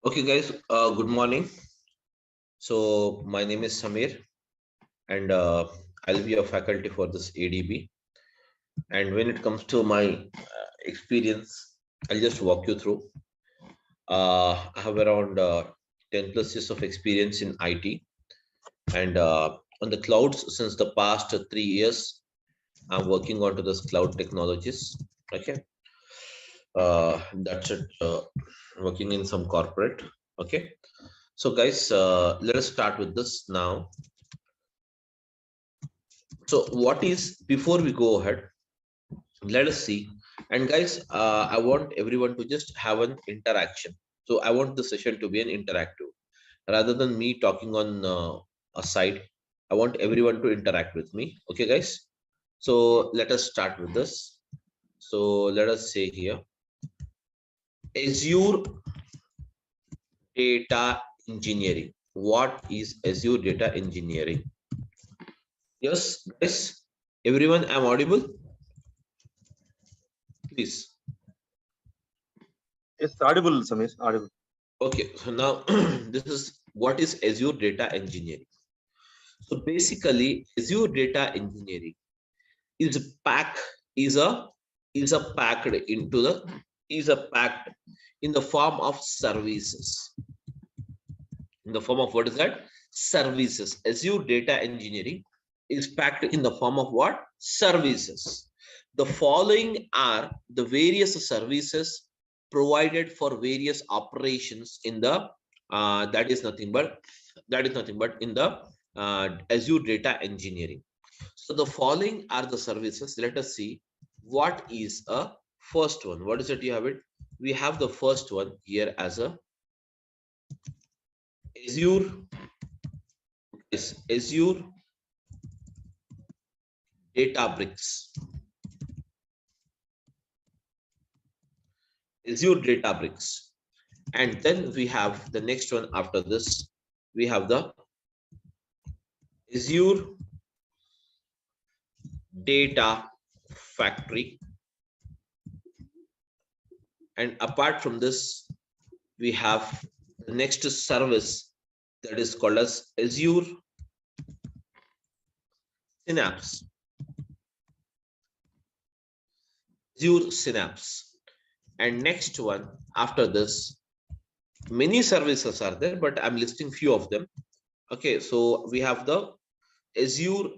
Okay, guys, good morning. So, my name is Samir, and I'll be a faculty for this ADB. And when it comes to my experience, I'll just walk you through. I have around 10 plus years of experience in IT and on the clouds since the past 3 years. I'm working onto this cloud technologies. Okay, that's it. Working in some corporate. Okay, so guys, let us start with this now. So what is, before we go ahead, let us see. And guys, I want everyone to just have an interaction. So I want the session to be an interactive rather than me talking on a side. I want everyone to interact with me. Okay, guys. So let us start with this. So let us say here, Azure Data Engineering. What is Azure Data Engineering? Yes, guys. Everyone, I'm audible. Please. It's audible, Samir. Audible. Okay, so now this is what is Azure Data Engineering. So basically, Azure Data Engineering is packed is a is a packed into the is a packed in the form of services. In the form of what is that? Services. Azure Data Engineering is packed in the form of what? Services. The following are the various services provided for various operations in the that is nothing but in the Azure Data Engineering. So the following are the services. Let us see what is a first one. What is it? You have it. We have the first one here as a Azure is Azure Databricks. Azure Databricks. And then we have the next one after this. We have the Azure Data Factory. And apart from this, we have the next service that is called as Azure Synapse. Azure Synapse. And next one after this, many services are there, but I'm listing few of them. Okay, so we have the Azure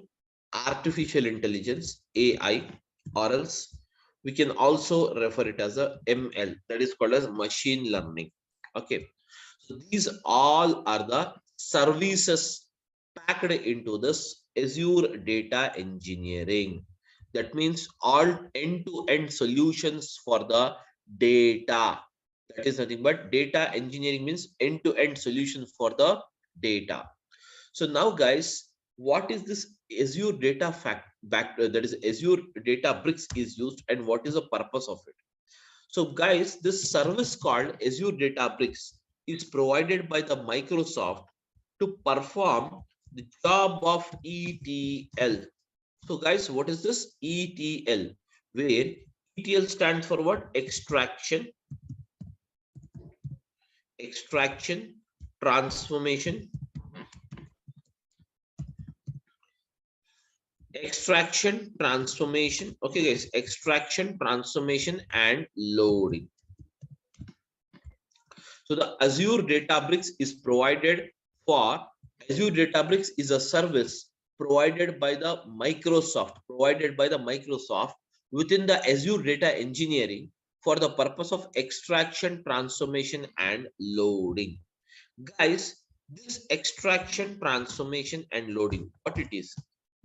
Artificial Intelligence, AI, or else we can also refer it as a ML, that is called as machine learning. Okay, so these all are the services packed into this Azure Data Engineering. That means all end-to-end solutions for the data. That is nothing but data engineering means end-to-end solution for the data. So now, guys, what is this Azure Data that is Azure Databricks is used, and what is the purpose of it? So, guys, this service called Azure Databricks is provided by the Microsoft to perform the job of ETL. So, guys, what is this ETL? Where ETL stands for what? Extraction, transformation, okay, guys, extraction, transformation, and loading. So the Azure Databricks is provided for Azure Databricks is a service provided by the Microsoft within the Azure Data Engineering for the purpose of extraction, transformation, and loading. Guys, this extraction, transformation, and loading, what it is?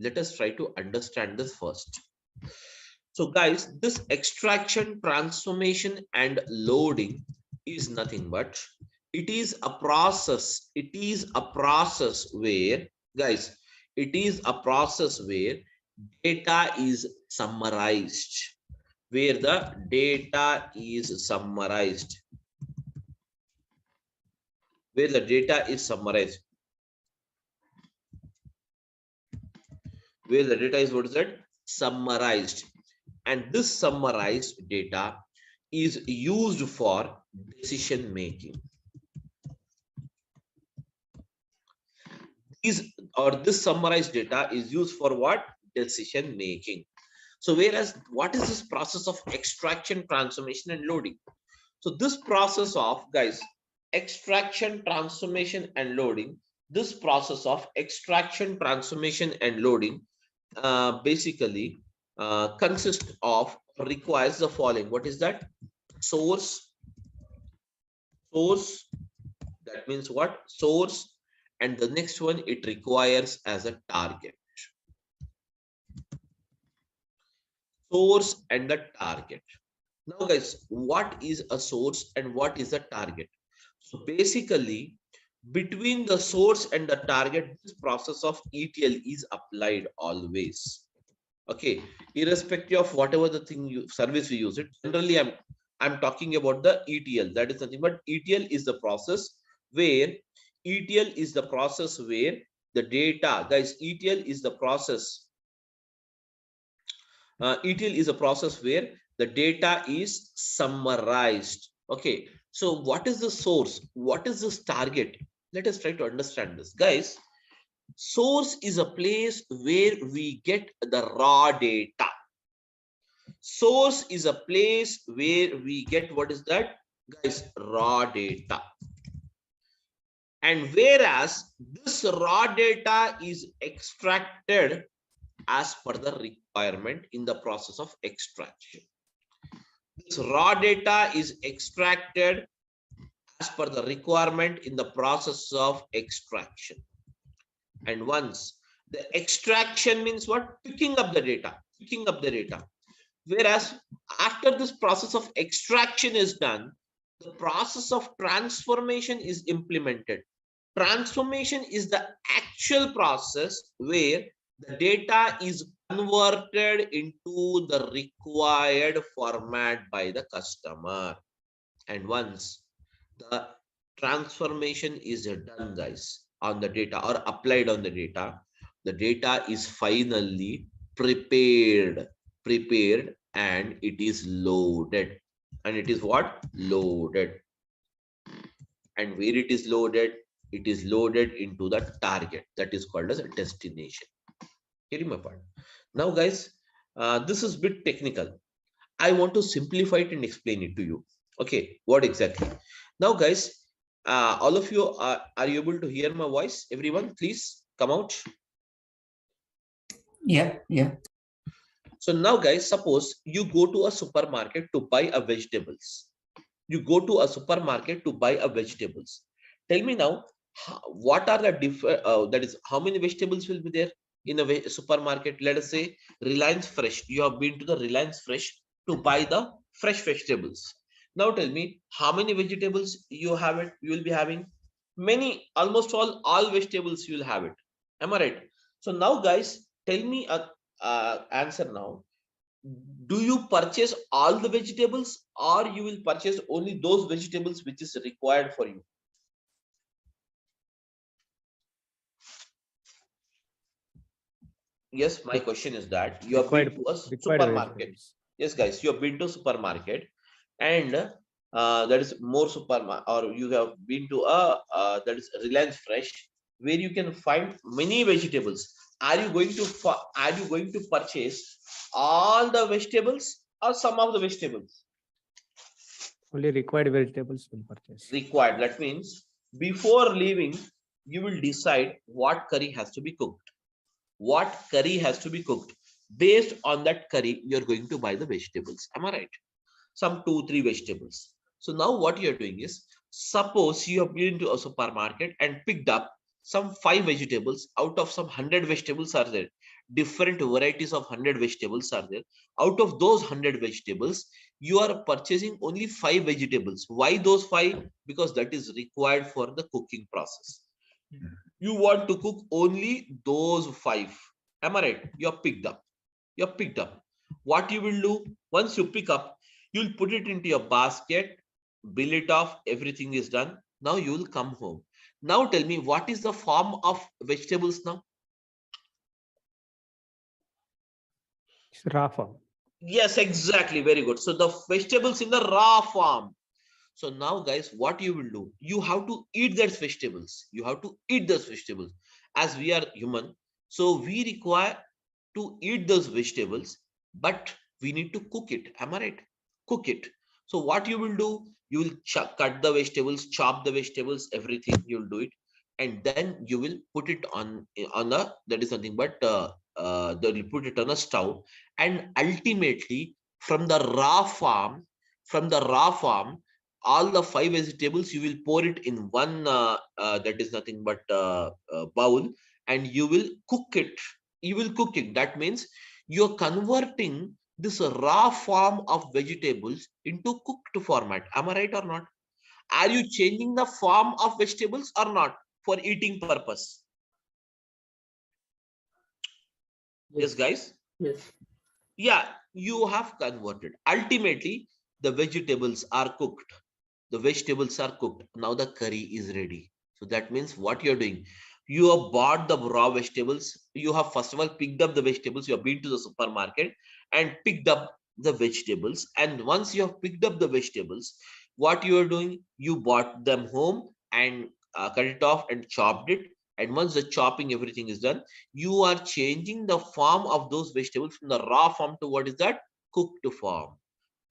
Let us try to understand this first. So guys, this extraction, transformation, and loading is nothing but it is a process. It is a process where, guys, it is a process where data is summarized. Where the data is summarized. Where the data is summarized. Where the data is, what is that? Summarized. And this summarized data is used for decision making. this summarized data is used for what? Decision making. So whereas what is this process of extraction, transformation, and loading? So this process of, guys, extraction, transformation, and loading, this process of extraction, transformation, and loading basically consists of, requires the following. What is that? Source, that means what? Source, and the next one it requires as a target. Source and the target. Now guys, what is a source and what is a target? So basically, between the source and the target, this process of ETL is applied always. Okay, irrespective of whatever the thing service we use it. Generally, I'm talking about the ETL. That is nothing but ETL is the process where the data, guys, ETL is the process. ETL is a process where the data is summarized. Okay, so what is the source? What is this target? Let us try to understand this, guys. Source is a place where we get the raw data. Source is a place where we get, what is that, guys? Raw data. And whereas this raw data is extracted as per the requirement in the process of extraction. This raw data is extracted as per the requirement in the process of extraction. And once the extraction means what? Picking up the data. Whereas after this process of extraction is done, the process of transformation is implemented. Transformation is the actual process where the data is converted into the required format by the customer. And once the transformation is done, guys, on the data or applied on the data is finally prepared and it is loaded. And it is what? Loaded. And where it is loaded? It is loaded into the target, that is called as a destination. Getting my point? Now guys, this is a bit technical. I want to simplify it and explain it to you. Okay, what exactly? Now guys, all of you are you able to hear my voice? Everyone, please come out. Yeah. So now guys, suppose you go to a supermarket to buy a vegetables. You go to a supermarket to buy a vegetables. Tell me now, what are the different, that is, how many vegetables will be there in a supermarket? Let us say Reliance Fresh. You have been to the Reliance Fresh to buy the fresh vegetables. Now tell me, how many vegetables you have it? You will be having many, almost all vegetables you will have it. Am I right? So now guys, tell me a answer now. Do you purchase all the vegetables or you will purchase only those vegetables which is required for you? Yes, my question is that you have been to a supermarket. Yes, guys, you have been to supermarket and that is more supermarket, or you have been to a that is Reliance Fresh, where you can find many vegetables. Are you going to purchase all the vegetables or some of the vegetables? Only required vegetables will purchase. Required. That means before leaving, you will decide what curry has to be cooked. What curry has to be cooked. Based on that curry, you're going to buy the vegetables. Am I right? Some 2-3 vegetables. So now what you're doing is, suppose you have been to a supermarket and picked up some 5 vegetables out of some 100 vegetables are there. Different varieties of 100 vegetables are there. Out of those 100 vegetables, you are purchasing only 5 vegetables. Why those 5? Because that is required for the cooking process. You want to cook only those 5. Am I right? You're picked up. What you will do, once you pick up, you'll put it into your basket, bill it off, everything is done. Now you will come home. Now tell me, what is the form of vegetables now? It's raw form. Yes, exactly. Very good. So the vegetables in the raw form. So now guys, what you will do? You have to eat those vegetables. as we are human, so we require to eat those vegetables, but we need to cook it. Am I right? Cook it. So what you will do, you will cut the vegetables, chop the vegetables, everything you'll do it, and then you will put it on a, that is nothing but they will put it on a stove, and ultimately from the raw farm, all the 5 vegetables you will pour it in one that is nothing but bowl, and you will cook it. That means you're converting this raw form of vegetables into cooked format. Am I right or not? Are you changing the form of vegetables or not for eating purpose? Yes, guys. Yes. Yeah, you have converted. Ultimately, the vegetables are cooked. Now the curry is ready. So that means what you're doing, you have bought the raw vegetables. You have first of all picked up the vegetables. You have been to the supermarket and picked up the vegetables. And once you have picked up the vegetables, what you are doing, you bought them home and cut it off and chopped it. And once the chopping, everything is done, you are changing the form of those vegetables from the raw form to what is that? Cooked form,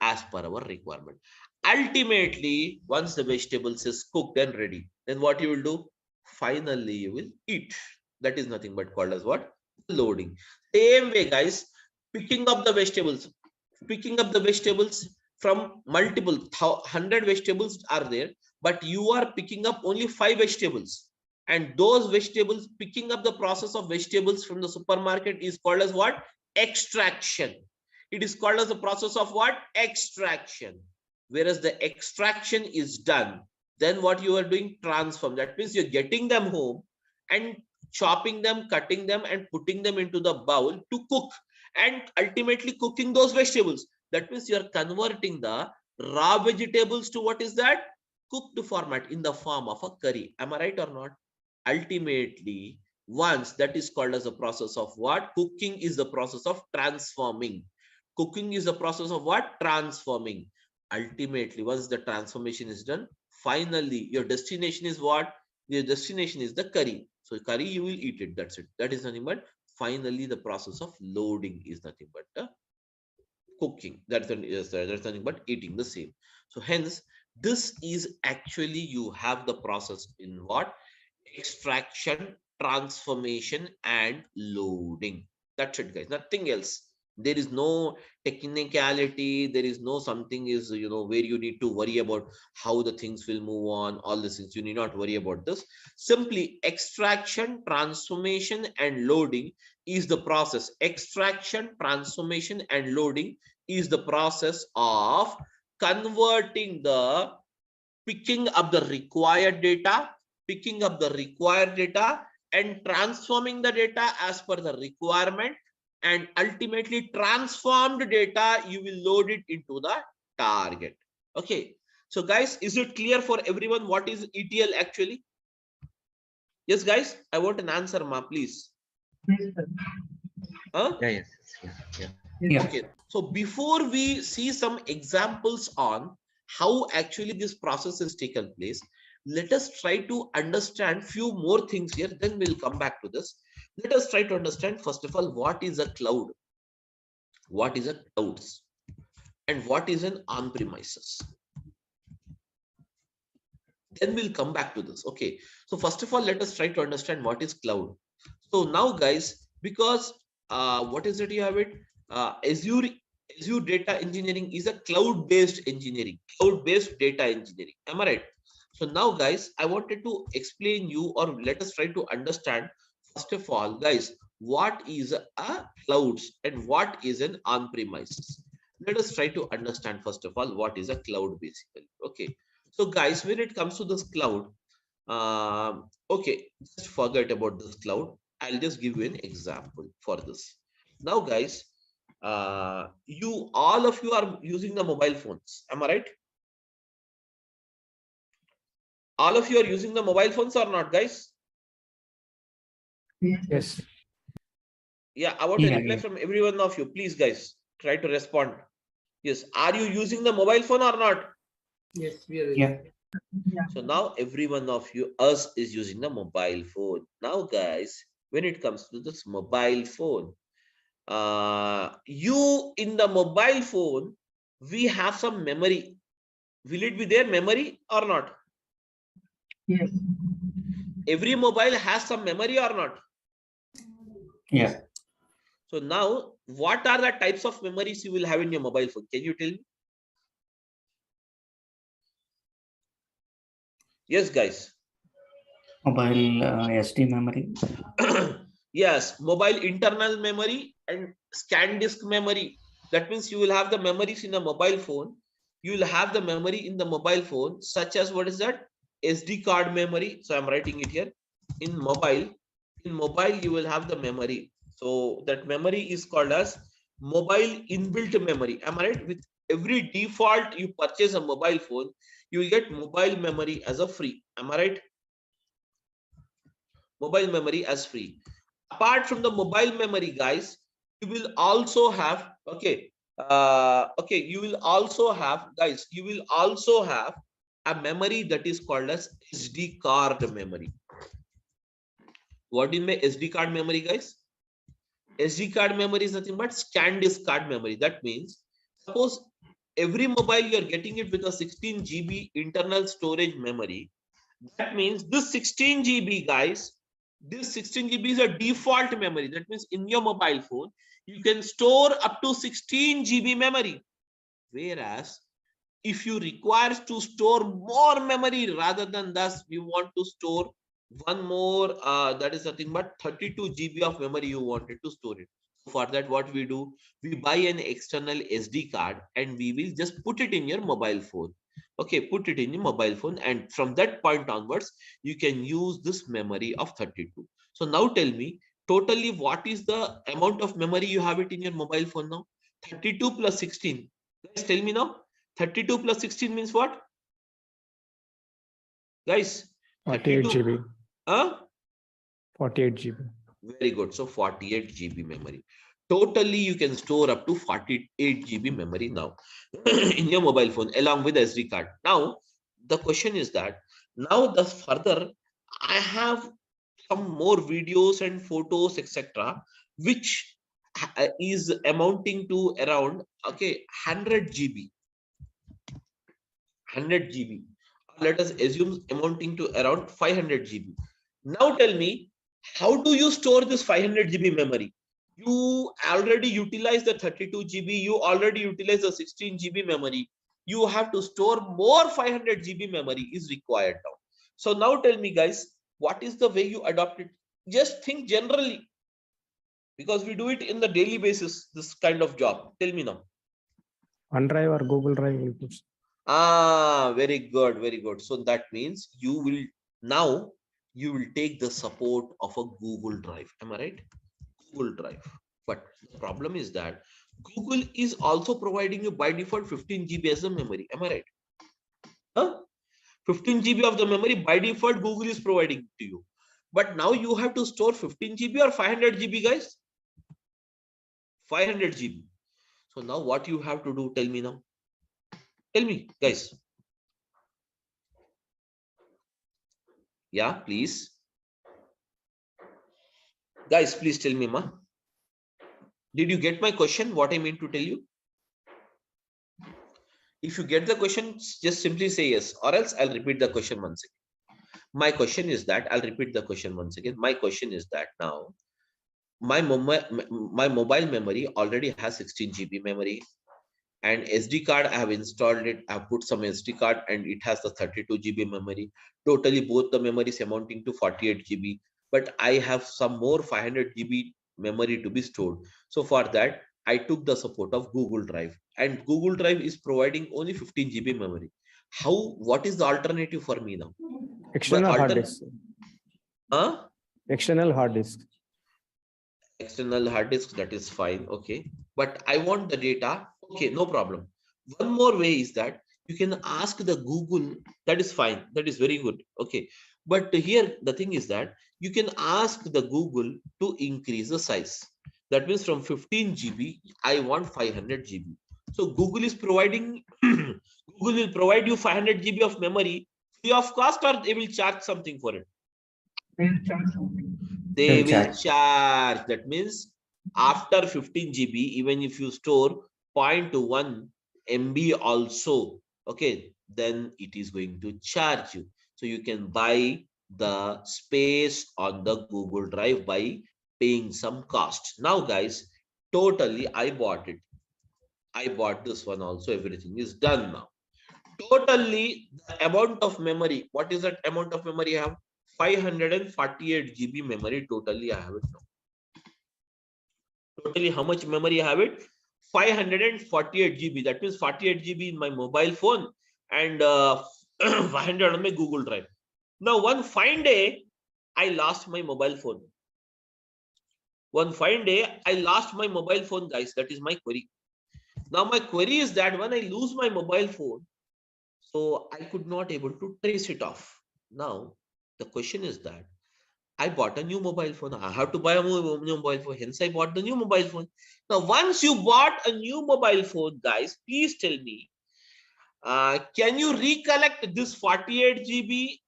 as per our requirement. Ultimately, once the vegetables is cooked and ready, then what you will do? Finally, you will eat. That is nothing but called as what? Loading. Same way, guys, picking up the vegetables. Picking up the vegetables from multiple 100 vegetables are there, but you are picking up only 5 vegetables. And those vegetables, picking up the process of vegetables from the supermarket is called as what? Extraction. It is called as the process of what? Extraction. Whereas the extraction is done, then what you are doing? Transform. That means you're getting them home and chopping them, cutting them, and putting them into the bowl to cook, and ultimately cooking those vegetables. That means you're converting the raw vegetables to what is that? Cooked format in the form of a curry. Am I right or not? Ultimately, once that is called as a process of what? Cooking is the process of transforming. Cooking is the process of what? Transforming. Ultimately, once the transformation is done, finally your destination is what? Your destination is the curry. So curry, you will eat it. That's it. That is nothing but finally the process of loading is nothing but cooking. That's nothing but eating the same. So hence, this is actually you have the process in what? Extraction, transformation, and loading. That's it, guys. Nothing else. There is no technicality. There is no something is, where you need to worry about how the things will move on. All these things, you need not worry about this. Simply extraction, transformation, and loading is the process. Extraction, transformation, and loading is the process of converting the picking up the required data, and transforming the data as per the requirement, and ultimately transformed data, you will load it into the target. Okay. So guys, is it clear for everyone what is ETL actually? Yes, guys, I want an answer, ma, please. Huh? Yeah, yes, Yeah. Okay. So before we see some examples on how actually this process has taken place, let us try to understand few more things here, then we'll come back to this. Let us try to understand first of all, what is a cloud? What is a clouds? And what is an on-premises? Then we'll come back to this. Okay. So first of all, let us try to understand what is cloud. So now, guys, because what is it you have it? Azure data engineering is a cloud-based engineering, cloud-based data engineering. Am I right? So now, guys, I wanted to explain you, or let us try to understand first of all, guys, what is a clouds and what is an on-premises. Let us try to understand first of all what is a cloud basically. Okay. So, guys, when it comes to this cloud, okay, just forget about this cloud. I'll just give you an example for this. Now, guys, all of you are using the mobile phones. Am I right? All of you are using the mobile phones or not, guys? Yes. Yeah, I want a reply from every one of you. Please, guys, try to respond. Yes. Are you using the mobile phone or not? Yes, we are. Yeah. So now every one of you, us is using the mobile phone. Now guys, when it comes to this mobile phone, you in the mobile phone, we have some memory. Will it be there memory or not? Yes. Every mobile has some memory or not? Yeah. So now, what are the types of memories you will have in your mobile phone? Can you tell me? Yes, guys. Mobile SD memory. Yes, mobile internal memory and scan disk memory. That means you will have the memories in a mobile phone. You will have the memory in the mobile phone, such as what is that? SD card memory. So I'm writing it here. In mobile, you will have the memory. So that memory is called as mobile inbuilt memory. Am I right? With every default you purchase a mobile phone, you will get mobile memory as a free. Am I right? Mobile memory as free. Apart from the mobile memory, guys, you will also have you will also have, guys, you will also have a memory that is called as SD card memory. What is my SD card memory, guys? SD card memory is nothing but scan disk card memory. That means, suppose every mobile you are getting it with a 16 GB internal storage memory. That means this 16 GB, guys, this 16 GB is a default memory. That means in your mobile phone, you can store up to 16 GB memory. Whereas if you require to store more memory rather than thus, you want to store one more, that is nothing but 32 GB of memory you wanted to store it. For that, what we do, we buy an external SD card and we will just put it in your mobile phone. Okay, put it in your mobile phone, and from that point onwards, you can use this memory of 32. So now tell me, totally what is the amount of memory you have it in your mobile phone now? 32 plus 16. Guys, tell me now. 32 plus 16 means what? Guys, 48 32. GB. Huh? 48 GB. Very good. So 48 GB memory. Totally, you can store up to 48 GB memory now in your mobile phone along with SD card. Now, the question is that now the further I have some more videos and photos, etc., which is amounting to around 100 GB. 100 GB. Let us assume amounting to around 500 GB. Now tell me, how do you store this 500 GB memory? You already utilize the 32 GB, you already utilize the 16 GB memory. You have to store more 500 GB memory is required now. So now tell me, guys, what is the way you adopt it? Just think generally, because we do it in the daily basis, this kind of job. Tell me now. OneDrive or Google Drive will put. Very good, very good. So that means you will now you will take the support of a Google Drive. Am I right? Google Drive. But the problem is that Google is also providing you by default 15 GB as a memory. Am I right? Huh? 15 GB of the memory by default Google is providing to you. But now you have to store 15 GB or 500 GB, guys? 500 GB. So now what you have to do, tell me now. Tell me, guys. Yeah, please. Guys, please tell me, ma. Did you get my question? What I mean to tell you? If you get the question, just simply say yes, or else I'll repeat the question once again. My question is that, I'll repeat the question once again. My question is that now, my mobile memory already has 16 GB memory, and SD card, I have installed it. I've put some SD card and it has the 32 GB memory. Totally both the memories amounting to 48 GB, but I have some more 500 GB memory to be stored. So for that, I took the support of Google Drive, and Google Drive is providing only 15 GB memory. What is the alternative for me now? External hard disk. External hard disk. External hard disk, that is fine. Okay, but I want the data. Okay, no problem. One more way is that you can ask the Google. That is fine, that is very good. Okay, but here the thing is that you can ask the Google to increase the size. That means from 15 GB I want 500 GB. So Google is providing Google will provide you 500 GB of memory free of cost, or they will charge something for it? They'll charge something. They They'll will charge. charge. That means after 15 GB, even if you store 0.1 MB also, okay, then it is going to charge you. So you can buy the space on the Google Drive by paying some cost. Now, guys, totally, I bought it. I bought this one also. Everything is done now. Totally, the amount of memory. What is that amount of memory I have? 548 GB memory. Totally, I have it now. Totally, how much memory I have it? 548 GB. That means 48 GB in my mobile phone and 500 on my Google Drive. Now, one fine day, I lost my mobile phone. One fine day, I lost my mobile phone, guys. That is my query. Now, my query is that when I lose my mobile phone, so I could not able to trace it off. Now, the question is that I bought a new mobile phone. I have to buy a new mobile phone. Hence, I bought the new mobile phone. Now, once you bought a new mobile phone, guys, please tell me, can you recollect this 48 GB?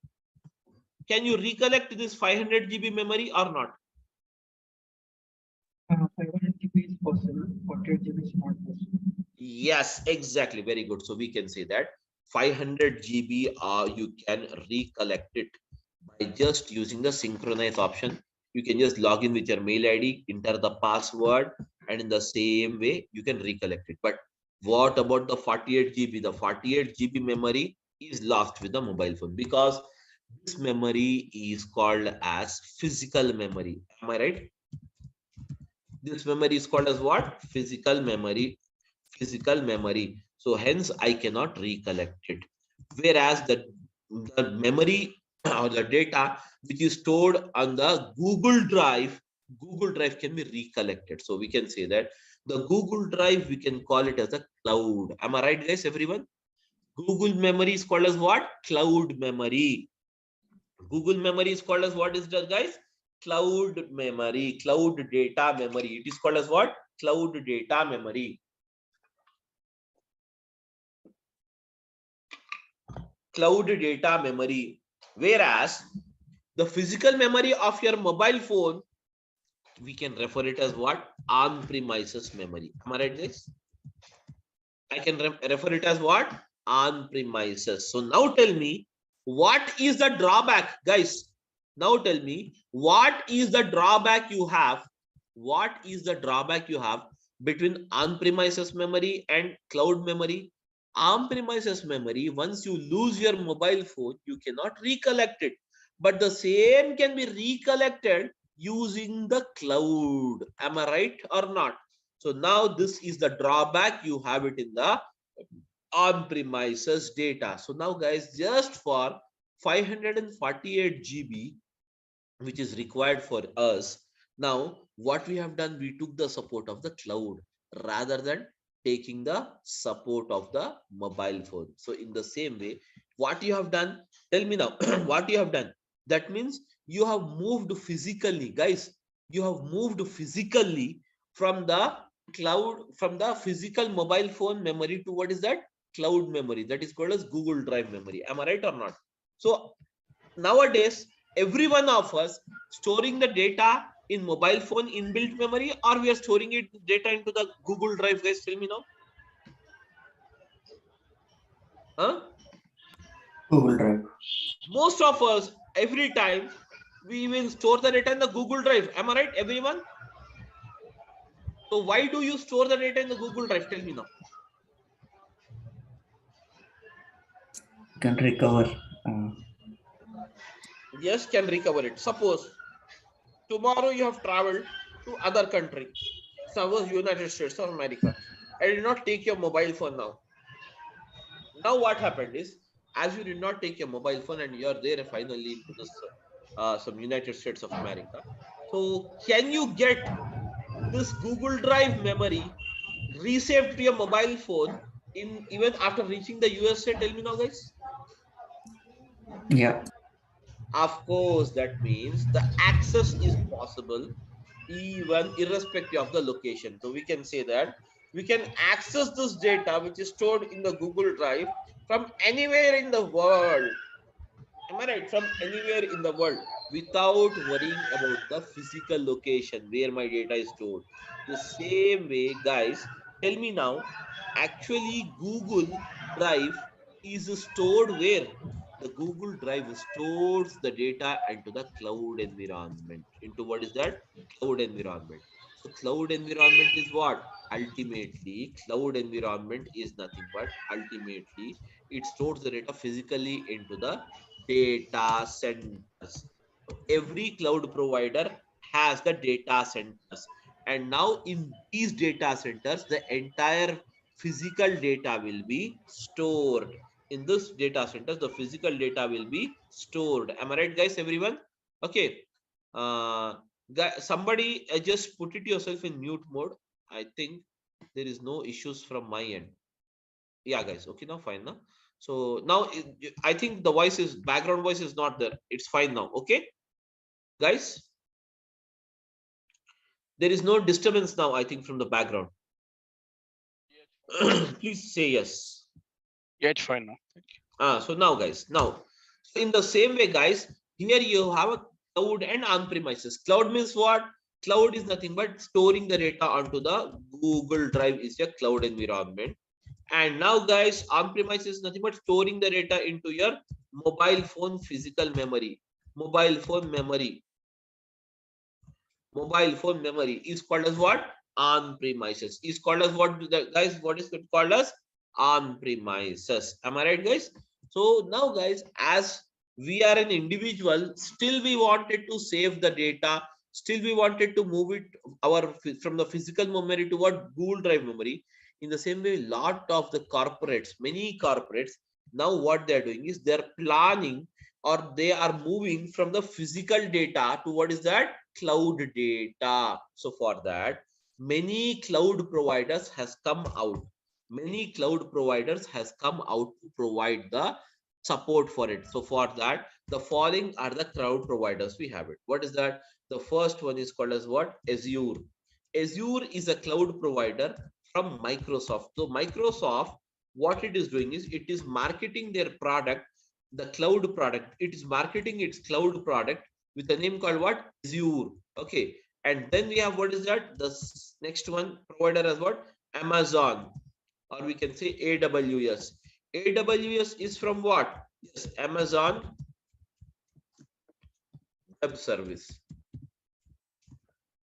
Can you recollect this 500 GB memory or not? 500 GB is possible. 48 GB is not possible. Yes, exactly. Very good. So we can say that 500 GB, you can recollect it by just using the synchronize option. You can just log in with your mail ID, enter the password, and in the same way, you can recollect it. But what about the 48 GB? The 48 GB memory is lost with the mobile phone because this memory is called as physical memory. Am I right? This memory is called as what? Physical memory. Physical memory. So hence I cannot recollect it. Whereas the memory or the data which is stored on the Google Drive can be recollected. So we can say that the Google Drive, we can call it as a cloud. Am I right, guys? Everyone? Google memory is called as what? Cloud memory. Google memory is called as what is that, guys? Cloud memory, cloud data memory. It is called as what? Cloud data memory. Cloud data memory. Whereas the physical memory of your mobile phone, we can refer it as what? On-premises memory. Am I right, guys? I can refer it as what? On-premises. So now tell me, what is the drawback, guys? Now tell me, what is the drawback you have? What is the drawback you have between on-premises memory and cloud memory? On-premises memory, once you lose your mobile phone, you cannot recollect it. But the same can be recollected using the cloud. Am I right or not? So now this is the drawback. You have it in the on-premises data. So now, guys, just for 548 GB, which is required for us, now what we have done, we took the support of the cloud rather than taking the support of the mobile phone. So in the same way, what you have done, tell me now, what you have done? That means you have moved physically, guys. You have moved physically from the cloud, from the physical mobile phone memory to what is that? Cloud memory. That is called as Google Drive memory. Am I right or not? So nowadays, every one of us storing the data in mobile phone inbuilt memory, or we are storing it data into the Google Drive, guys? Tell me now. Huh? Google Drive. Most of us, every time, we will store the data in the Google Drive. Am I right, everyone? So why do you store the data in the Google Drive? Tell me now. You can recover. Yes, can recover it. Suppose tomorrow you have traveled to other country, suppose United States of America, and did not take your mobile phone now. Now what happened is, as you did not take your mobile phone and you are there finally into this some United States of America, so can you get this Google Drive memory resaved to your mobile phone in even after reaching the USA? Tell me now, guys. Yeah. Of course, that means the access is possible even irrespective of the location. So we can say that we can access this data which is stored in the Google Drive from anywhere in the world. Am I right? From anywhere in the world without worrying about the physical location where my data is stored. The same way, guys, tell me now, actually Google Drive is stored where? The Google Drive stores the data into the cloud environment. Into what is that? Cloud environment. So cloud environment is what? Ultimately, cloud environment is nothing but ultimately it stores the data physically into the data centers. Every cloud provider has the data centers. And now in these data centers, the entire physical data will be stored. In this data centers, the physical data will be stored. Am I right, guys, everyone? Okay. Uh, somebody just put it yourself in mute mode. I think there is no issues from my end. Yeah, guys. Okay, now fine now. So now I think the voice is background voice is not there. It's fine now. Okay, guys. There is no disturbance now, I think, from the background. Please say yes. Yeah, it's fine now. Thank you. So now, guys, now in the same way, guys, here you have a cloud and on-premises. Cloud means what? Cloud is nothing but storing the data onto the Google Drive is a cloud environment. And now, guys, on-premise is nothing but storing the data into your mobile phone physical memory. Mobile phone memory. Mobile phone memory is called as what? On-premises. Is called as what, guys? What is it called as? On-premises. Am I right, guys? So now, guys, as we are an individual, still we wanted to save the data. Still we wanted to move it from the physical memory to what? Google Drive memory. In the same way, lot of the corporates, many corporates, now what they're doing is they're planning or they are moving from the physical data to what is that? Cloud data. So for that, many cloud providers has come out. Many cloud providers has come out to provide the support for it. So for that, the following are the cloud providers we have it. What is that? The first one is called as what? Azure. Azure is a cloud provider from Microsoft. So Microsoft, what it is doing is it is marketing their product, the cloud product. It is marketing its cloud product with a name called what? Azure. Okay. And then we have what is that? The next one provider as what? Amazon, or we can say AWS. AWS is from what? Yes, Amazon Web Service.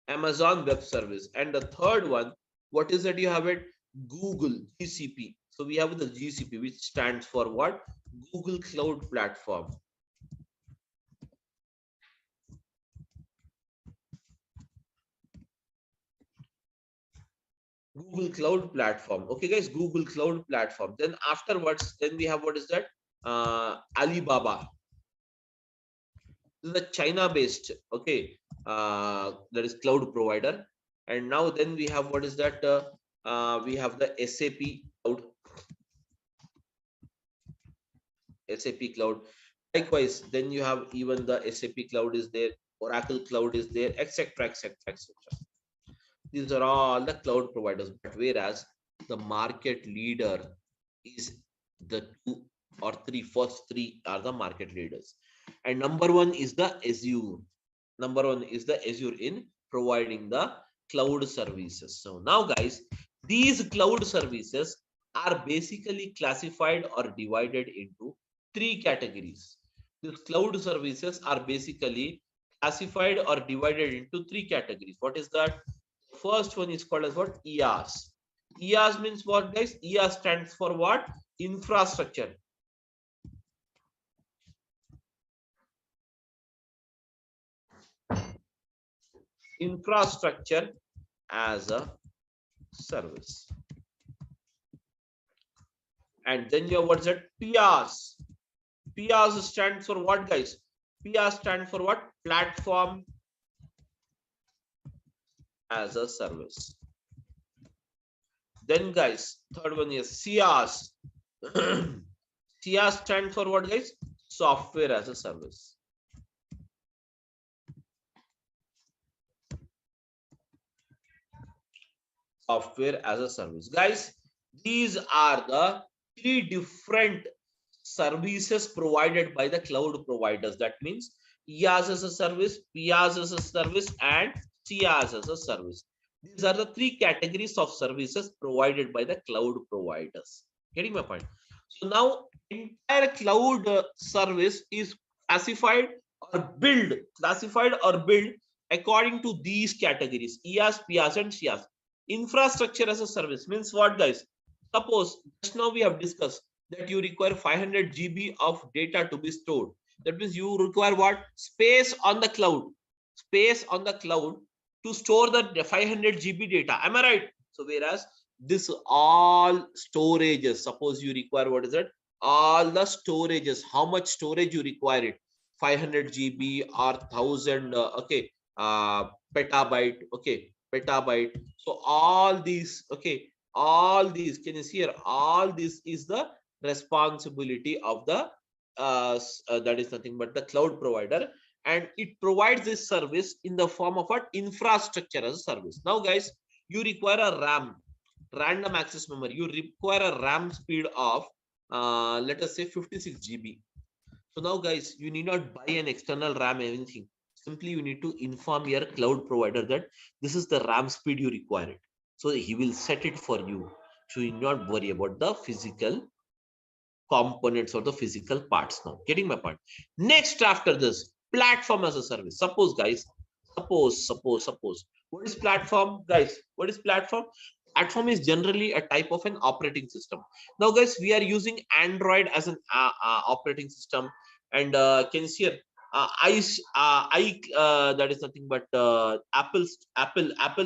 Amazon Web Service. And the third one, what is that you have it? Google, GCP. So we have the GCP, which stands for what? Google Cloud Platform. Google Cloud Platform. Okay, guys, Google Cloud Platform. Then afterwards, then we have what is that? Alibaba. This is a China-based, okay, that is cloud provider. And now then we have what is that? We have the SAP Cloud. SAP Cloud. Likewise, then you have even the SAP Cloud is there, Oracle Cloud is there, etc., etc., etc. These are all the cloud providers, but whereas the market leader is the two or three, first three are the market leaders. And number one is the Azure. Number one is the Azure in providing the cloud services. So now, guys, these cloud services are basically classified or divided into three categories. These cloud services are basically classified or divided into three categories. What is that? First one is called as what? EAS. EAS means what, guys? EAS stands for what? Infrastructure. Infrastructure as a service. And then you have what's that? PaaS. PaaS stands for what, guys? PaaS stands for what? Platform as a service. Then, guys, third one is SaaS. SaaS stands for what, guys? Software as a service. Software as a service. Guys, these are the three different services provided by the cloud providers. That means IaaS as a service, PaaS as a service, and CaaS as a service. These are the three categories of services provided by the cloud providers. Getting my point? So now entire cloud service is classified or built according to these categories: IaaS, PaaS, and CaaS. Infrastructure as a service means what, guys? Suppose just now we have discussed that you require 500 GB of data to be stored. That means you require what? Space on the cloud. Space on the cloud to store the 500 GB data. Am I right? So whereas this all storages, suppose you require, what is it? All the storages, how much storage you require it? 500 GB or 1000 petabyte. Okay, petabyte. So all these, okay, all these, can you see here? All this is the responsibility of the that is nothing but the cloud provider, and it provides this service in the form of an infrastructure as a service. Now guys, you require a RAM, random access memory. You require a RAM speed of let us say 56 GB. So now guys, you need not buy an external RAM anything. Simply you need to inform your cloud provider that this is the RAM speed you require it. So he will set it for you. So you need not worry about the physical components or the physical parts. Now getting my point? Next, after this, platform as a service. Suppose guys, suppose what is platform, guys? What is platform? Platform is generally a type of an operating system. Now guys, we are using Android as an operating system, and can you see here, that is nothing but Apple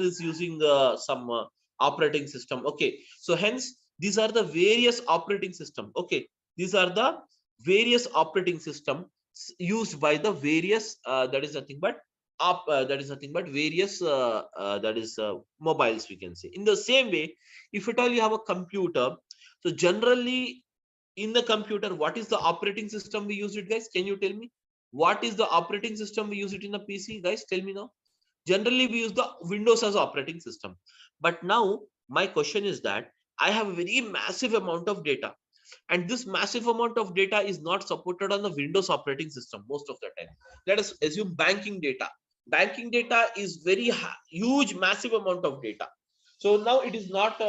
is using some operating system. Okay, so hence these are the various operating system. Okay, these are the various operating system used by the various that is nothing but various mobiles, we can say. In the same way, if at all you have a computer, so generally in the computer, what is the operating system we use it, guys? Can you tell me what is the operating system we use it in a PC, guys? Tell me now. Generally we use the Windows as operating system. But now my question is that I have a very massive amount of data, and this massive amount of data is not supported on the Windows operating system most of the time. Let us assume banking data. Banking data is very huge, massive amount of data. So now it is not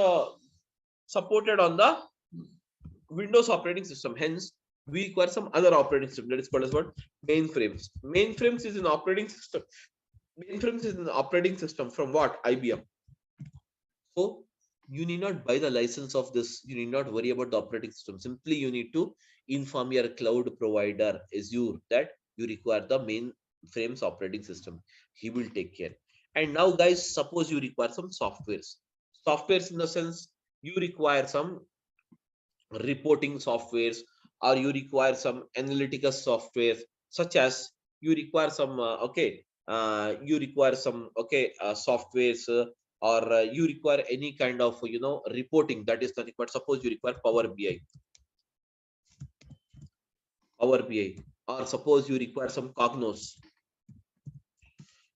supported on the Windows operating system. Hence, we require some other operating system that is called as what? Mainframes. Mainframes is an operating system. Mainframes is an operating system from what? IBM. So you need not buy the license of this. You need not worry about the operating system. Simply you need to inform your cloud provider Azure that you require the mainframes operating system. He will take care. And now guys, suppose you require some softwares. Softwares in the sense you require some reporting softwares, or you require some analytical software, such as you require some softwares, or you require any kind of reporting. That is nothing but, suppose you require Power BI, or suppose you require some Cognos.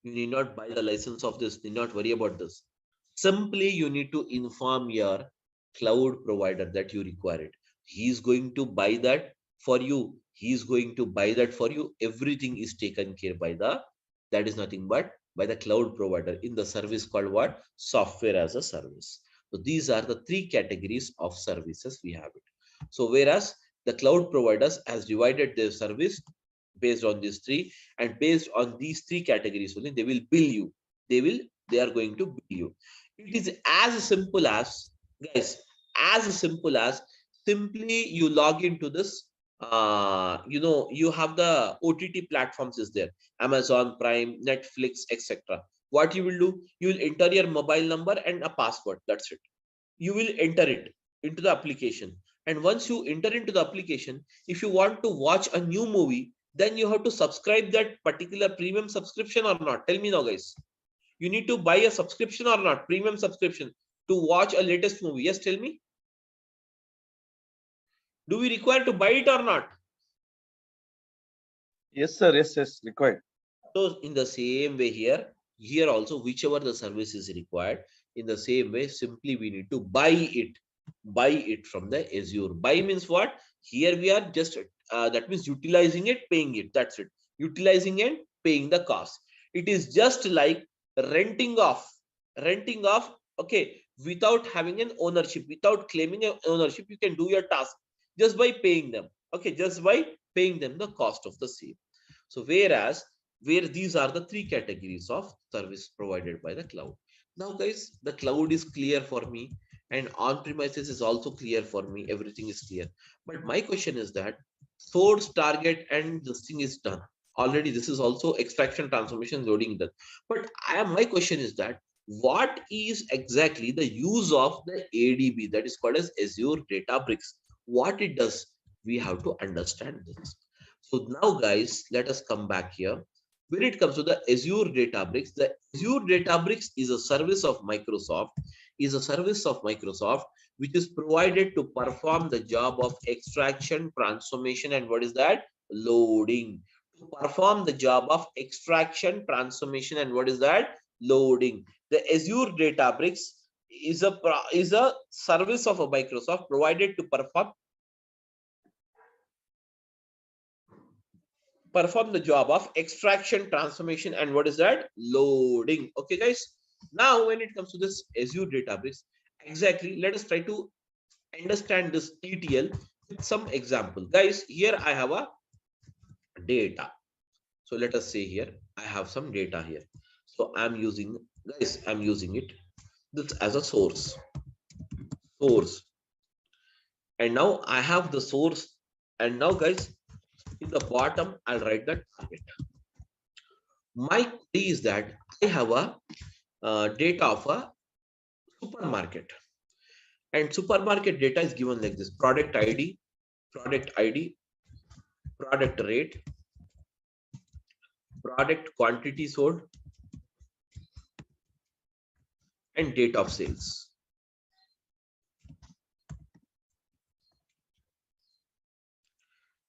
You need not buy the license of this. Need not worry about this. Simply you need to inform your cloud provider that you require it. He is going to buy that for you. He is going to buy that for you. Everything is taken care by that is nothing but by the cloud provider in the service called what? Software as a service. So these are the three categories of services we have it. So whereas the cloud providers has divided their service based on these three, and based on these three categories only they will bill you. They are going to bill you. It is as simple as, guys, as simple as simply you log into this. You have the OTT platforms is there, Amazon Prime, Netflix, etc. What you will do, you will enter your mobile number and a password. That's it. You will enter it into the application, and once you enter into the application, if you want to watch a new movie, then you have to subscribe that particular premium subscription or not. Tell me now, guys. You need to buy a subscription or not, premium subscription, to watch a latest movie. Yes, tell me. Do we require to buy it or not? Yes, sir. Yes, required. So in the same way here also, whichever the service is required, in the same way, simply we need to buy it from the Azure. Buy means what? Here we are just that means utilizing it, paying it. That's it. Utilizing and paying the cost. It is just like renting off. Renting off. Okay, without having an ownership, without claiming an ownership, you can do your task just by paying them. Okay, just by paying them the cost of the same. So whereas where these are the three categories of service provided by the cloud. Now guys, the cloud is clear for me and on premises is also clear for me. Everything is clear. But my question is that source, target, and this thing is done. Already this is also extraction, transformation, loading done. But my question is that what is exactly the use of the ADB, that is called as Azure Databricks? What it does? We have to understand this. So now guys, let us come back here. When it comes to the Azure Databricks, the Azure Databricks is a service of Microsoft, which is provided to perform the job of extraction, transformation, and what is that? Loading. To perform the job of extraction, transformation, and what is that? Loading. The Azure Databricks is a service of a Microsoft provided to perform the job of extraction, transformation, and what is that? Loading. Okay, guys. Now, when it comes to this Azure Databricks, exactly, let us try to understand this ETL with some example. Guys, here I have a data. So let us say here, I have some data here. So I'm using, guys, I'm using it this as a source. And now I have the source. And now, guys, in the bottom, I'll write the target. My query is that I have a data of a supermarket, and supermarket data is given like this: product ID, product rate, product quantity sold, and date of sales.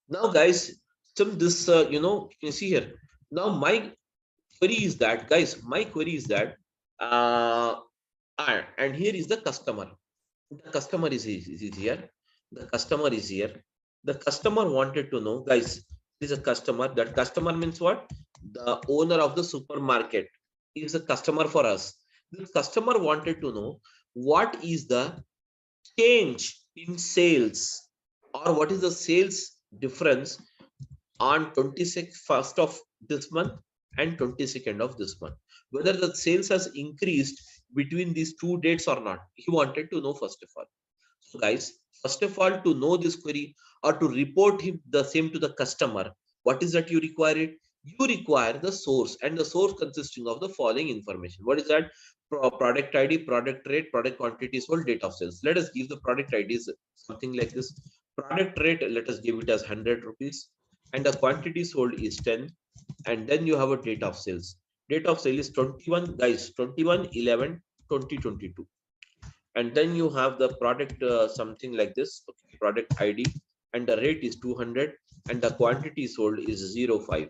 Now, guys, some this you can see here. Now, my query is that, guys, and here is the customer. The customer is here. The customer is here. The customer wanted to know, guys, this is a customer. That customer means what? The owner of the supermarket is a customer for us. The customer wanted to know what is the change in sales, or what is the sales difference on 21st of this month and 22nd of this month, whether the sales has increased between these two dates or not. He wanted to know first of all. So guys, first of all, to know this query or to report him the same to the customer, what is that you require it? You require the source, and the source consisting of the following information. What is that? Product ID, product rate, product quantity sold, date of sales. Let us give the product ID is something like this. Product rate, let us give it as 100 rupees, and the quantity sold is 10, and then you have a date of sales. Date of sale is 21, guys, 21/11/2022. And then you have the product something like this, okay, product ID, and the rate is 200, and the quantity sold is 05,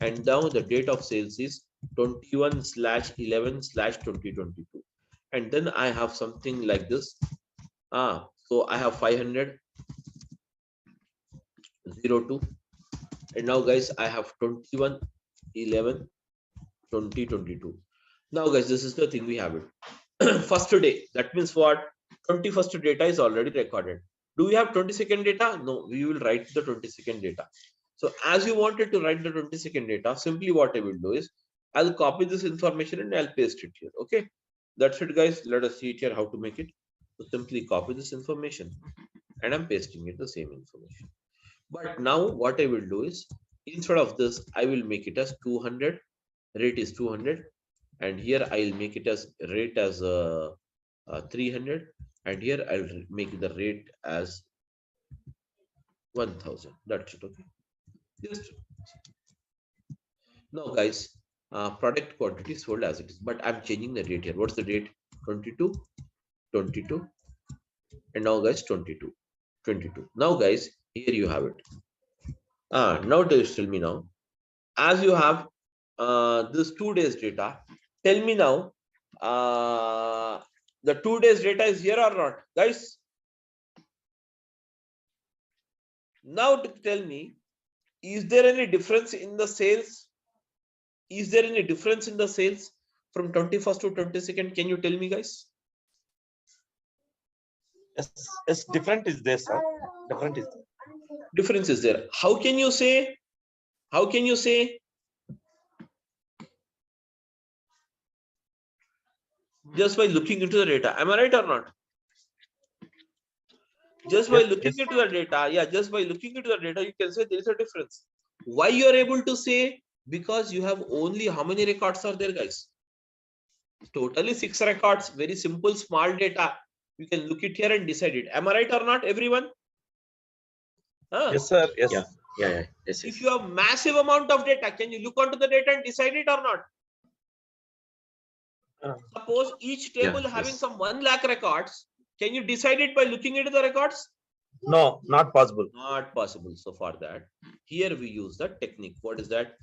and now the date of sales is 21/11/2022. And then I have something like this. So I have 500 02, and now guys I have 21/11/2022. Now guys, this is the thing we have it. First day, that means what? 21st data is already recorded. Do we have 22nd data? No, we will write the 22nd data. So as you wanted to write the 22nd data, simply what I will do is I'll copy this information and I'll paste it here. Okay, that's it, guys. Let us see it here how to make it. So simply copy this information and I'm pasting it the same information. But now what I will do is, instead of this, I will make it as 200. Rate is 200, and here I'll make it as rate as 300, and here I'll make the rate as 1000. That's it. Okay. Just now, guys, product quantity sold as it is, but I'm changing the date here. What's the date? 22, 22, and now, guys, 22, 22. Now, guys, here you have it. Now just tell me now, as you have this 2 days data, tell me now, the 2 days data is here or not, guys? Now to tell me, is there any difference in the sales? Is there any difference in the sales from 21st to 22nd? Can you tell me, guys? Yes, different is there, sir. Different is there. Difference is there. How can you say? How can you say? Just by looking into the data. Am I right or not? Just by Yes, looking yes. into the data, yeah, just by looking into the data, you can say there is a difference. Why you are able to say? Because you have only how many records are there, guys? Totally 6 records. Very simple, small data. You can look it here and decide it. Am I right or not, everyone? Yes, sir. Yes. Yeah. Yes. If you have massive amount of data, can you look onto the data and decide it or not? Suppose each table having some 1 lakh records. Can you decide it by looking into the records? No, not possible. Not possible. So for that, here we use the technique. What is that?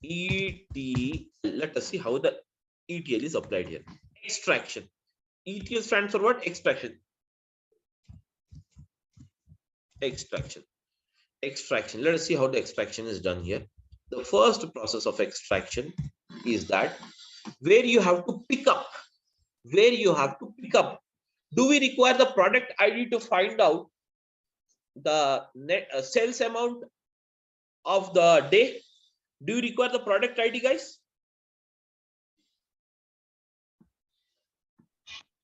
ETL. Let us see how the ETL is applied here. Extraction. ETL stands for what? Extraction. Extraction. Extraction. Let us see how the extraction is done here. The first process of extraction is that where you have to pick up. Where you have to pick up. Do we require the product ID to find out the net sales amount of the day? Do you require the product ID, guys?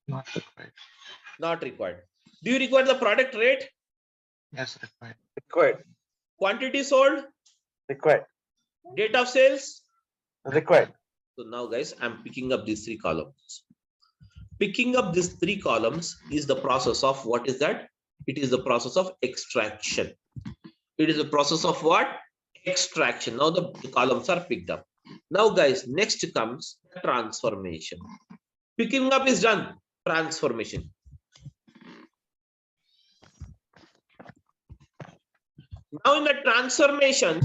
Not required. Not required. Do you require the product rate? Yes, required. Required. Quantity sold? Required. Date of sales? Required. So now, guys, I'm picking up these 3 columns. Picking up these 3 columns is the process of what is that? It is the process of extraction. It is the process of what? Extraction. Now the columns are picked up. Now, guys, next comes transformation. Picking up is done. Transformation. Now in the transformation,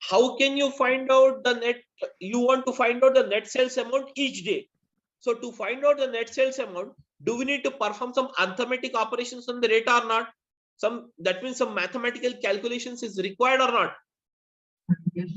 how can you find out the net? You want to find out the net sales amount each day. So to find out the net sales amount, do we need to perform some arithmetic operations on the data or not? That means some mathematical calculations is required or not? Yes.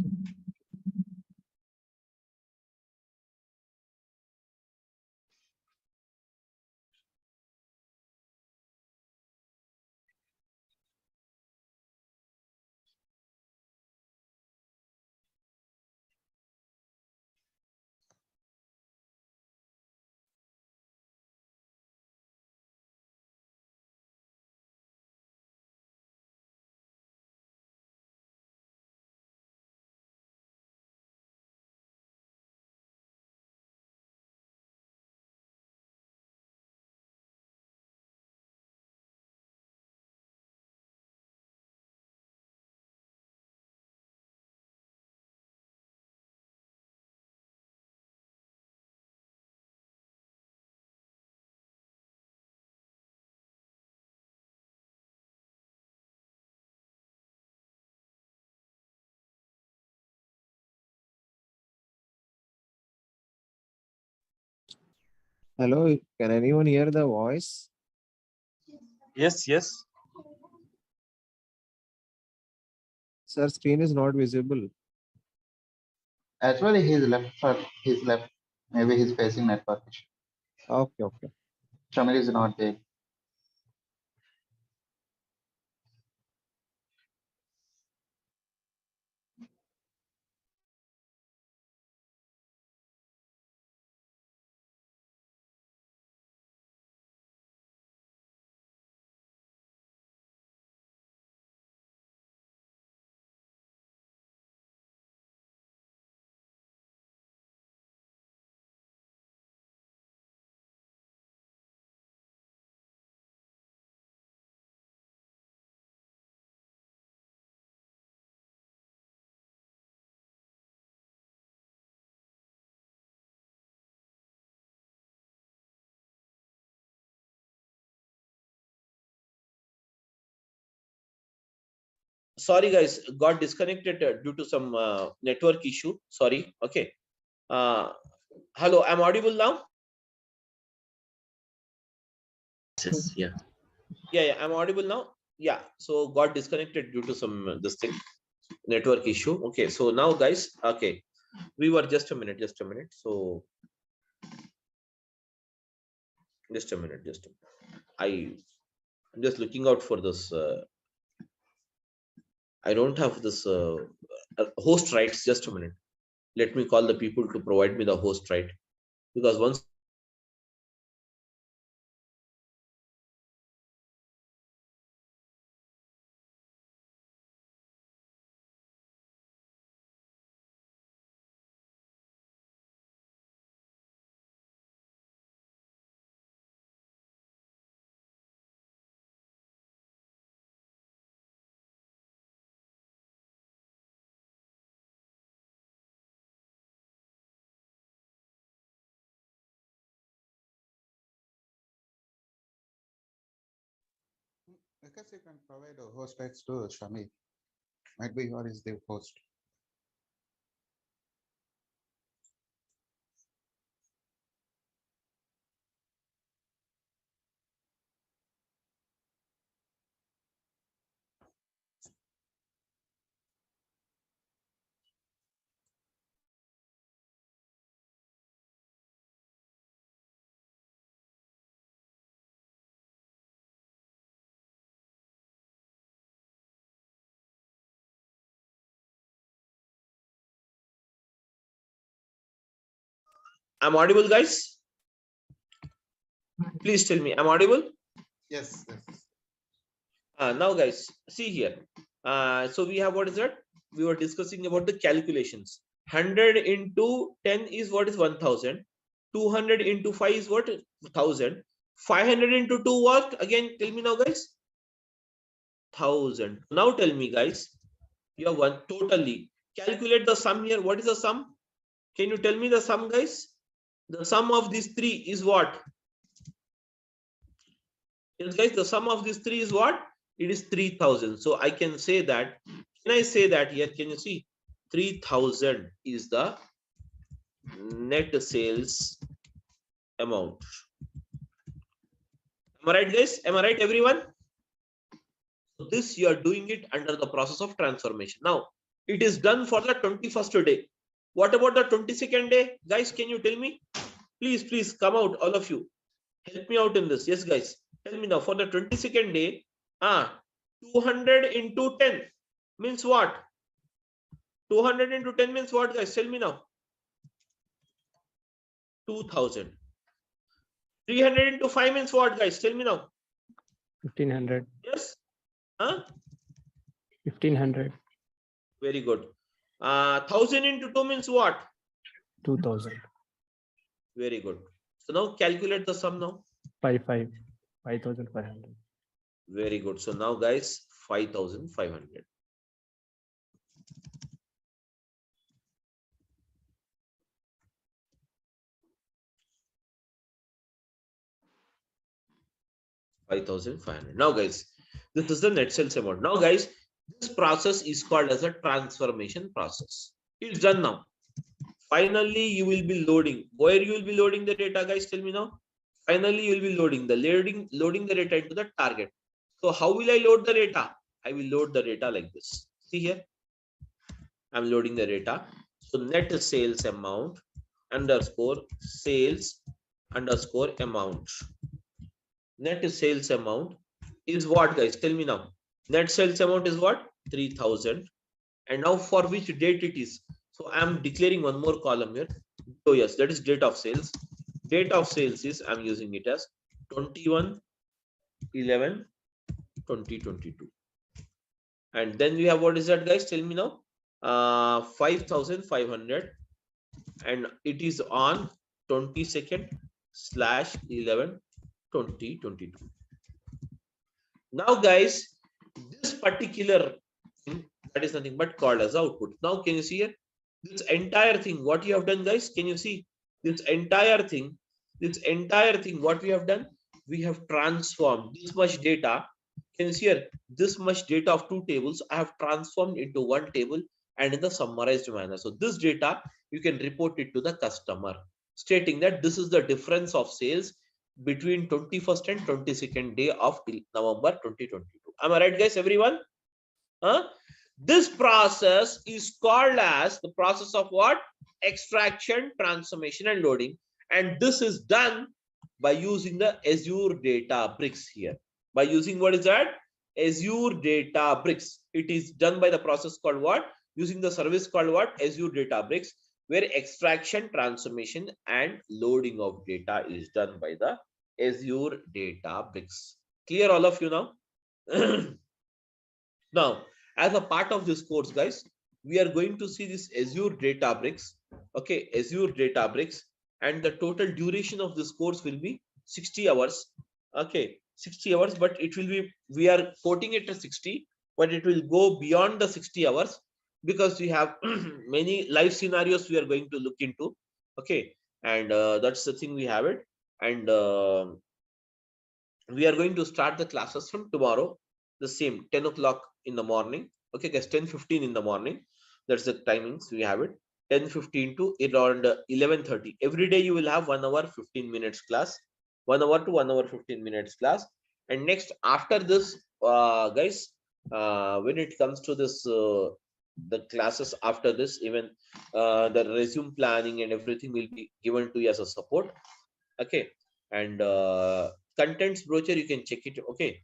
Hello, can anyone hear the voice? Yes, yes. Sir, screen is not visible. Actually, he's left, sir. He's left. Maybe he's facing network issue. Okay. Shamil is not there. Sorry, guys, got disconnected due to some network issue. Sorry. Okay. Hello, I'm audible now? Yes, Yeah, I'm audible now. yeah, so got disconnected due to some this thing, network issue. Okay, so now guys, okay, we were just a minute. So just a minute. I'm just looking out for this. I don't have this host rights. Just a minute. Let me call the people to provide me the host right, because once Because you can provide a host rights to Shami. Might be what is the host. I'm audible, guys. Please tell me, I'm audible. Yes, yes. Now, guys, see here. So we have, what is that? We were discussing about the calculations. 100 into 10 is what is 1000. 200 into 5 is what? 1000. 500 into 2 what? Again, tell me now, guys. 1000. Now tell me, guys. You have one totally. Calculate the sum here. What is the sum? Can you tell me the sum, guys? The sum of these three is what? Yes, guys, the sum of these three is what? It is 3000. So I can say that. Can I say that here? Can you see? 3000 is the net sales amount. Am I right, guys? Am I right, everyone? So this you are doing it under the process of transformation. Now, it is done for the 21st day. What about the 22nd day? Guys, can you tell me? Please come out, all of you. Help me out in this. Yes, guys. Tell me now, for the 22nd day, 200 into 10 means what? 200 into 10 means what, guys? Tell me now. 2000. 300 into 5 means what, guys? Tell me now. 1500. Yes? Huh? 1500. Very good. 1000 into 2 means what? 2000. Very good. So now calculate the sum now. 5500. Very good. So now, guys, 5500. Now, guys, this is the net sales amount. Now, guys, this process is called as a transformation process. It's done now. Finally, you will be loading. Where you will be loading the data, guys? Tell me now. Finally, you will be loading the data into the target. So how will I load the data? I will load the data like this. See here. I'm loading the data. So net sales amount underscore sales underscore amount. Net sales amount is what, guys? Tell me now. Net sales amount is what? 3000. And now for which date it is? So I'm declaring one more column here. Oh yes, that is date of sales. Date of sales is, I'm using it as 21/11/2022. And then we have, what is that, guys? Tell me now. 5500, and it is on 22nd/11/2022. Now, guys, this particular thing, that is nothing but called as output. Now, can you see here? This entire thing, what you have done, guys? Can you see this entire thing? What we have done? We have transformed this much data. Can you see here? This much data of two tables I have transformed into one table and in the summarized manner. So this data, you can report it to the customer, stating that this is the difference of sales between 21st and 22nd day of November 2022. Am I right, guys? Everyone? This process is called as the process of what? Extraction, transformation, and loading. And this is done by using the Azure Databricks here. By using what is that? Azure Databricks. It is done by the process called what? Using the service called what? Azure Databricks, where extraction, transformation, and loading of data is done by the Azure Databricks. Clear, all of you now? Now, as a part of this course, guys, we are going to see this Azure Databricks. Okay, Azure Databricks, and the total duration of this course will be 60 hours. Okay, 60 hours, but it will be, we are quoting it as 60, but it will go beyond the 60 hours because we have many live scenarios we are going to look into. Okay, and that's the thing we have it. And we are going to start the classes from tomorrow, the same 10 o'clock in the morning. Okay, guys, 10:15 in the morning. That's the timings we have it. 10:15 to around 11:30. Every day you will have 1 hour 15 minutes class, 1 hour to 1 hour 15 minutes class. And next, after this, guys, when it comes to this, the classes after this, even the resume planning and everything will be given to you as a support. Okay, and contents brochure, you can check it. Okay,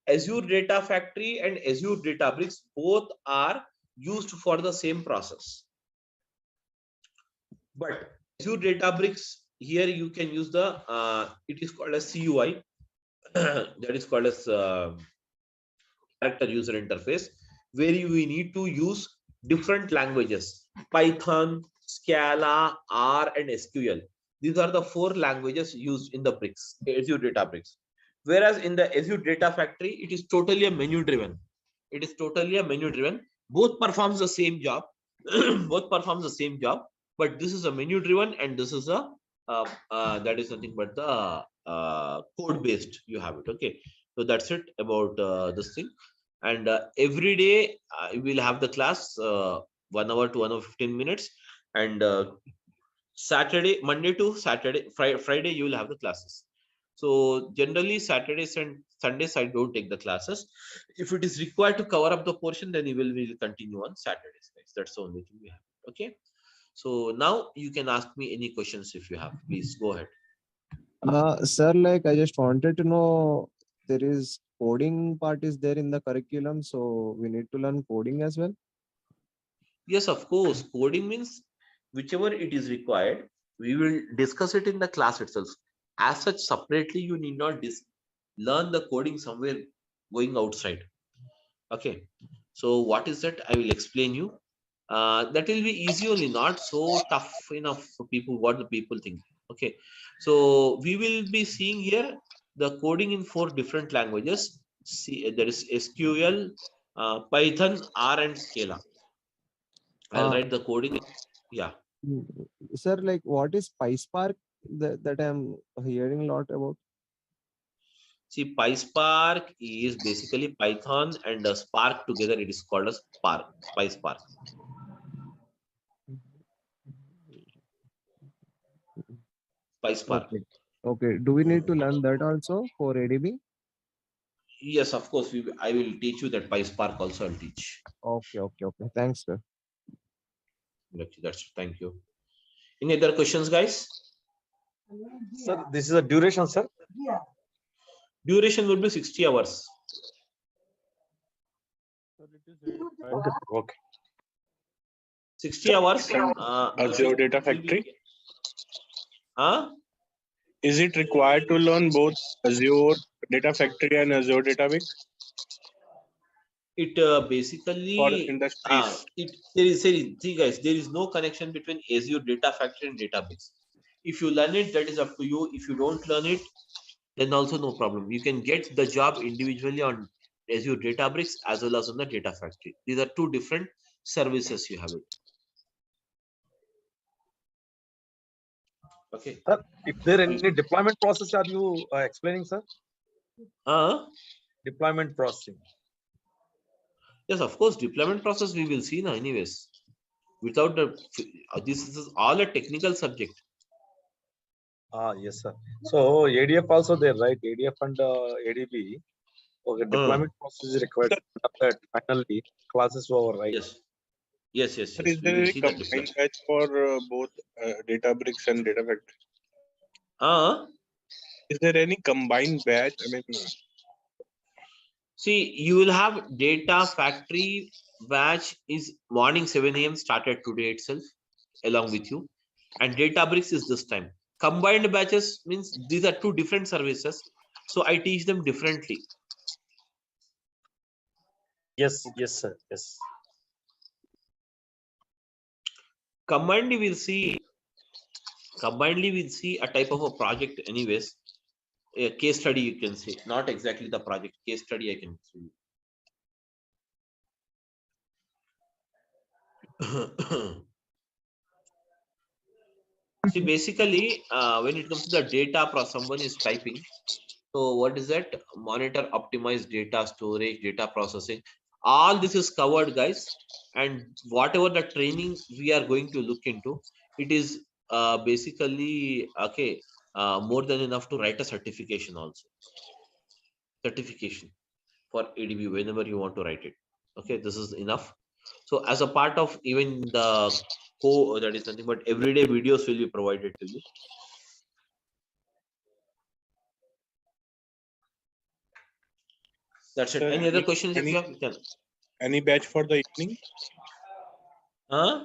Azure Data Factory and Azure Databricks both are used for the same process, but Azure Databricks, here you can use the it is called as CUI that is called as character user interface, where you need to use different languages: Python, Scala, R, and SQL. These are the 4 languages used in the bricks, Azure Databricks. Whereas in the Azure Data Factory, it is totally a menu driven. It is totally a menu driven. Both performs the same job. Both performs the same job, but this is a menu driven, and this is a that is nothing but the code based. You have it. Okay, so that's it about this thing. And every day we'll have the class 1 hour to 1 hour 15 minutes, and Saturday, Monday to Saturday, Friday you will have the classes. So generally Saturdays and Sundays I don't take the classes. If it is required to cover up the portion, then we will continue on Saturdays, guys. That's the only thing we have. Okay, so now you can ask me any questions if you have. Please go ahead. Sir, like I just wanted to know, there is coding part is there in the curriculum, so we need to learn coding as well. Yes, of course. Coding means whichever it is required, we will discuss it in the class itself. As such, separately, you need not learn the coding somewhere going outside. Okay. So what is that? I will explain you. That will be easy only, not so tough enough for people, what the people think. Okay. So we will be seeing here the coding in 4 different languages. See, there is SQL, Python, R, and Scala. I'll write the coding. Yeah. Sir, like what is PySpark that I'm hearing a lot about? See, PySpark is basically Python and Spark together. It is called as Spark, PySpark. PySpark. Okay. Okay. Do we need to learn that also for ADB? Yes, of course. I will teach you that PySpark also. I'll teach. Okay. Okay. Okay. Thanks, sir. That's thank you. Any other questions, guys? Sir, this is a duration, sir. Duration will be 60 hours. Okay. Okay. 60 hours. Azure Data Factory. Huh? Is it required to learn both Azure Data Factory and Azure Database It basically for industries? see guys, there is no connection between Azure Data Factory and database. If you learn it, that is up to you. If you don't learn it, then also no problem. You can get the job individually on Azure Databricks as well as on the Data Factory. These are 2 different services you have it. Okay. Sir, if there any deployment process are you explaining, sir? Deployment processing. Yes, of course, deployment process we will see now anyways. Without the this is all a technical subject. Yes, sir. So ADF also there, right? ADF and ADB. Okay, deployment process is required. After that, finally, classes over, right? Yes, yes, yes, Sir, yes. is We there will any see the combined deployment. batch for both Databricks and Data Factory? Is there any combined batch? I mean, See, you will have data factory batch is morning 7 a.m. started today itself along with you, and Databricks is this time. Combined batches means these are two different services, so I teach them differently. Yes, yes, sir. Yes. Combinedly we'll see a type of a project anyways, a case study you can say, not exactly the project, case study I can see. See, basically, when it comes to the data, someone is typing. So what is that? Monitor, optimize data storage, data processing. All this is covered, guys. And whatever the training we are going to look into, it is basically okay. More than enough to write a certification also. Certification for ADB whenever you want to write it. Okay, this is enough. So as a part of even the that is nothing but everyday videos will be provided to you. That's it. sir, Any other questions if you have? You can. any batch for the evening? Huh?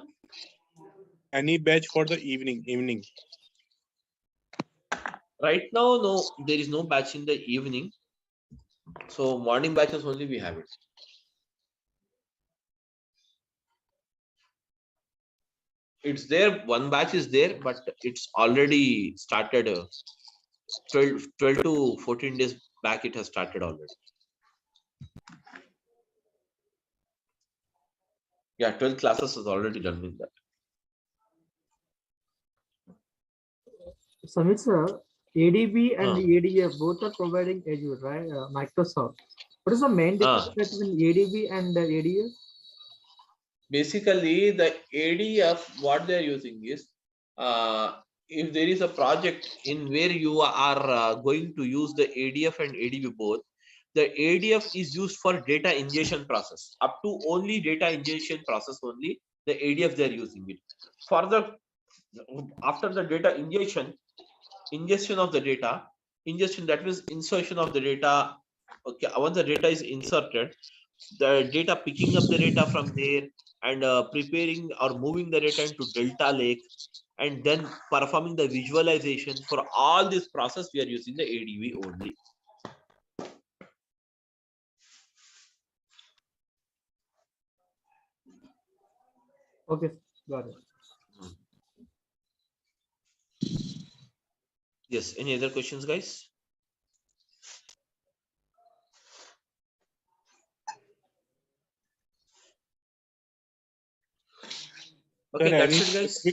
Any batch for the evening? Right now, no, there is no batch in the evening. So morning batches only we have it. It's there, one batch is there, but it's already started 12 to 14 days back, it has started already. Yeah, 12 classes is already done with that. Samit sir, ADB and ADF both are providing Azure, right? Microsoft. What is the main difference between ADB and ADF? Basically, the ADF, what they're using is, if there is a project in where you are going to use the ADF and ADB both, the ADF is used for data ingestion process. Up to only data ingestion process only, the ADF they're using it. Further, after the data ingestion of the data, ingestion, that means insertion of the data. Okay, once the data is inserted, the data, picking up the data from there and preparing or moving the data into Delta Lake, and then performing the visualization. For all this process, we are using the ADB only. Okay, got it. Yes, any other questions, guys? Okay, Sir, that's it, guys.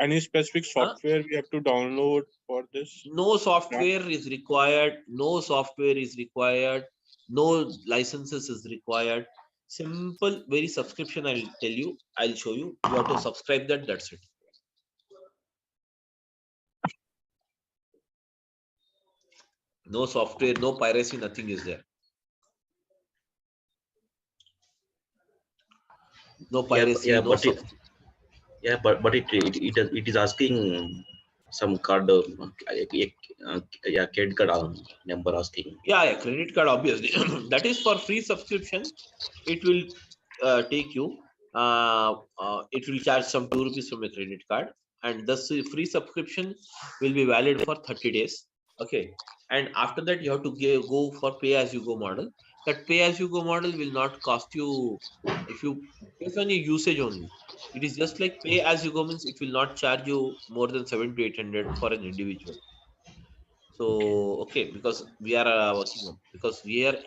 any specific software we have to download for this? No software is required. No software is required. No licenses is required. Simple, very subscription. I'll tell you. I'll show you. You have to subscribe that. That's it. No software, no piracy, nothing is there. No piracy, Yeah, no but it is asking some card, yeah, credit card number asking. yeah, credit card, obviously. That is for free subscription. It will take you. It will charge some 2 rupees from a credit card, and the free subscription will be valid for 30 days. Okay, and after that you have to go for pay as you go model. That pay as you go model will not cost you if you based on your usage only. It is just like pay as you go, means it will not charge you more than 700 to 800 for an individual. So okay, because we are working on, because we are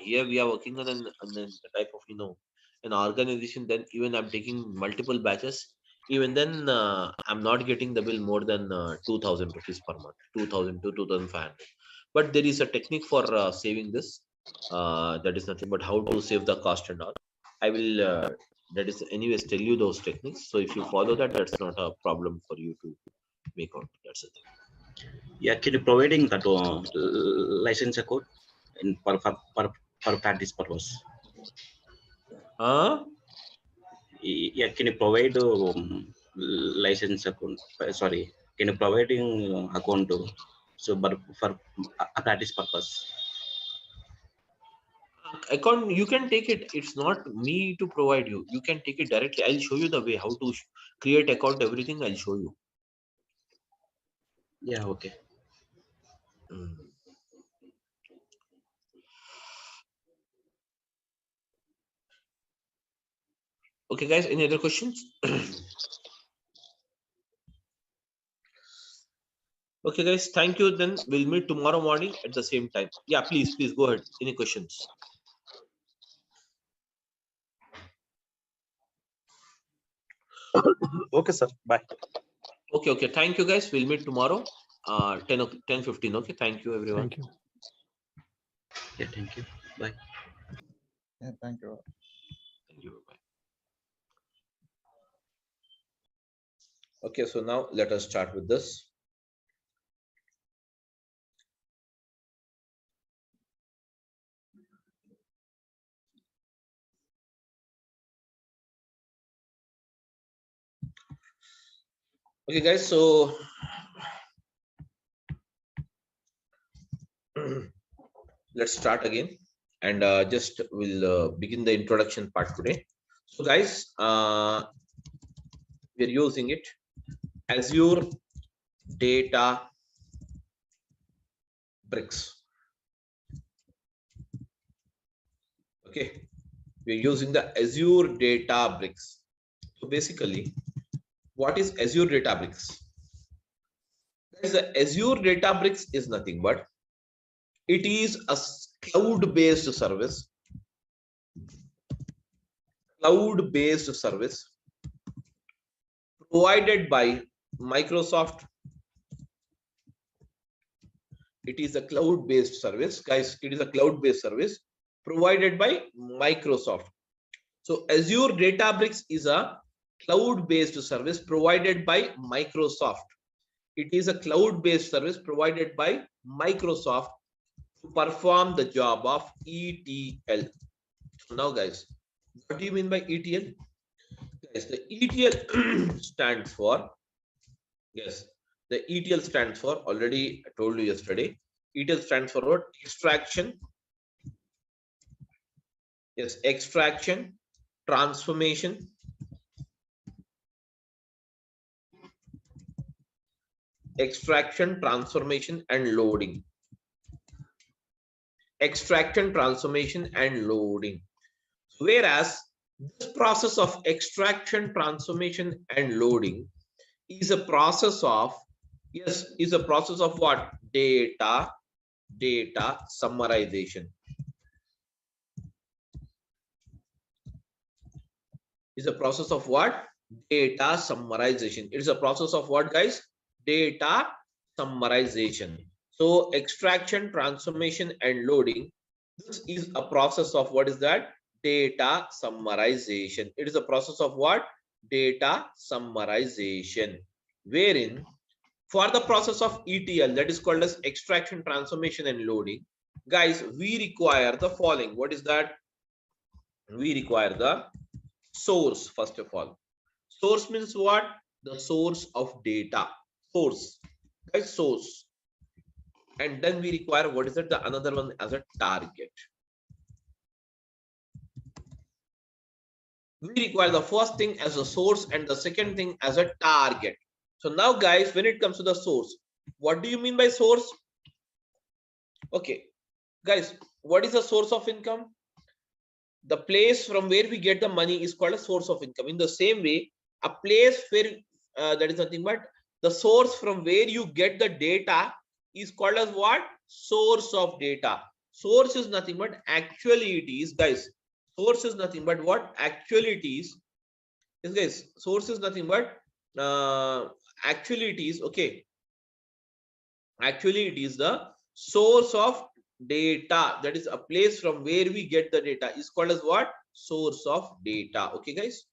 working on an type of an organization. Then even I'm taking multiple batches. Even then I'm not getting the bill more than 2,000 rupees per month, 2,000 to 2,500. But there is a technique for saving this. That is nothing but how to save the cost and all. I will that is anyways tell you those techniques. So if you follow that, that's not a problem for you to make out. That's the thing. Yeah, can you providing that license code in per for practice purpose. Huh? Yeah, can you provide license account? Sorry, can you providing account so but for a practice purpose? Account, you can take it. It's not me to provide you. You can take it directly. I'll show you the way how to create account, everything. I'll show you. Yeah, okay. Okay, guys, any other questions? Okay, guys, thank you. Then we'll meet tomorrow morning at the same time. Yeah, please go ahead. Any questions? Okay, sir. Bye. Okay. Thank you, guys. We'll meet tomorrow. 10:15. Okay. Thank you, everyone. Thank you. Yeah, thank you. Bye. Yeah, thank you. Thank you. Bye. Okay, so now let us start with this. Okay, guys, so let's start again, and just we'll begin the introduction part today. So, guys, we're using it Azure Databricks. Okay, we're using the Azure Databricks. So basically, what is Azure Databricks? Guys, the Azure Databricks is nothing but it is a cloud-based service. Cloud-based service provided by Microsoft. It is a cloud-based service, guys. It is a cloud-based service provided by Microsoft. So Azure Databricks is a cloud-based service provided by Microsoft. It is a cloud-based service provided by Microsoft to perform the job of ETL. So now, guys, what do you mean by ETL? Guys, the ETL stands for, yes, the ETL stands for, already I told you yesterday, ETL stands for what? Extraction. Yes, extraction, transformation, and loading. Extraction, transformation, and loading. Whereas this process of extraction, transformation, and loading is a process of, yes, is a process of what? Data summarization. Is a process of what? Data summarization. It is a process of what, guys? Data summarization. So extraction, transformation, and loading. This is a process of what is that? Data summarization. It is a process of what? Data summarization. Wherein for the process of ETL, that is called as extraction, transformation, and loading, guys, we require the following. What is that? We require the source. First of all, source means what? The source of data. Source, guys, source. And then we require, what is it? The another one as a target. We require the first thing as a source and the second thing as a target. So now, guys, when it comes to the source, what do you mean by source? Okay, guys, what is the source of income? The place from where we get the money is called a source of income. In the same way, a place where that is nothing but the source from where you get the data is called as what? Source of data. Source is nothing but actually it is, guys. Source is nothing but what? Actually it is. Yes, guys. Source is nothing but actually it is. Okay. Actually, it is the source of data. That is a place from where we get the data is called as what? Source of data. Okay, guys.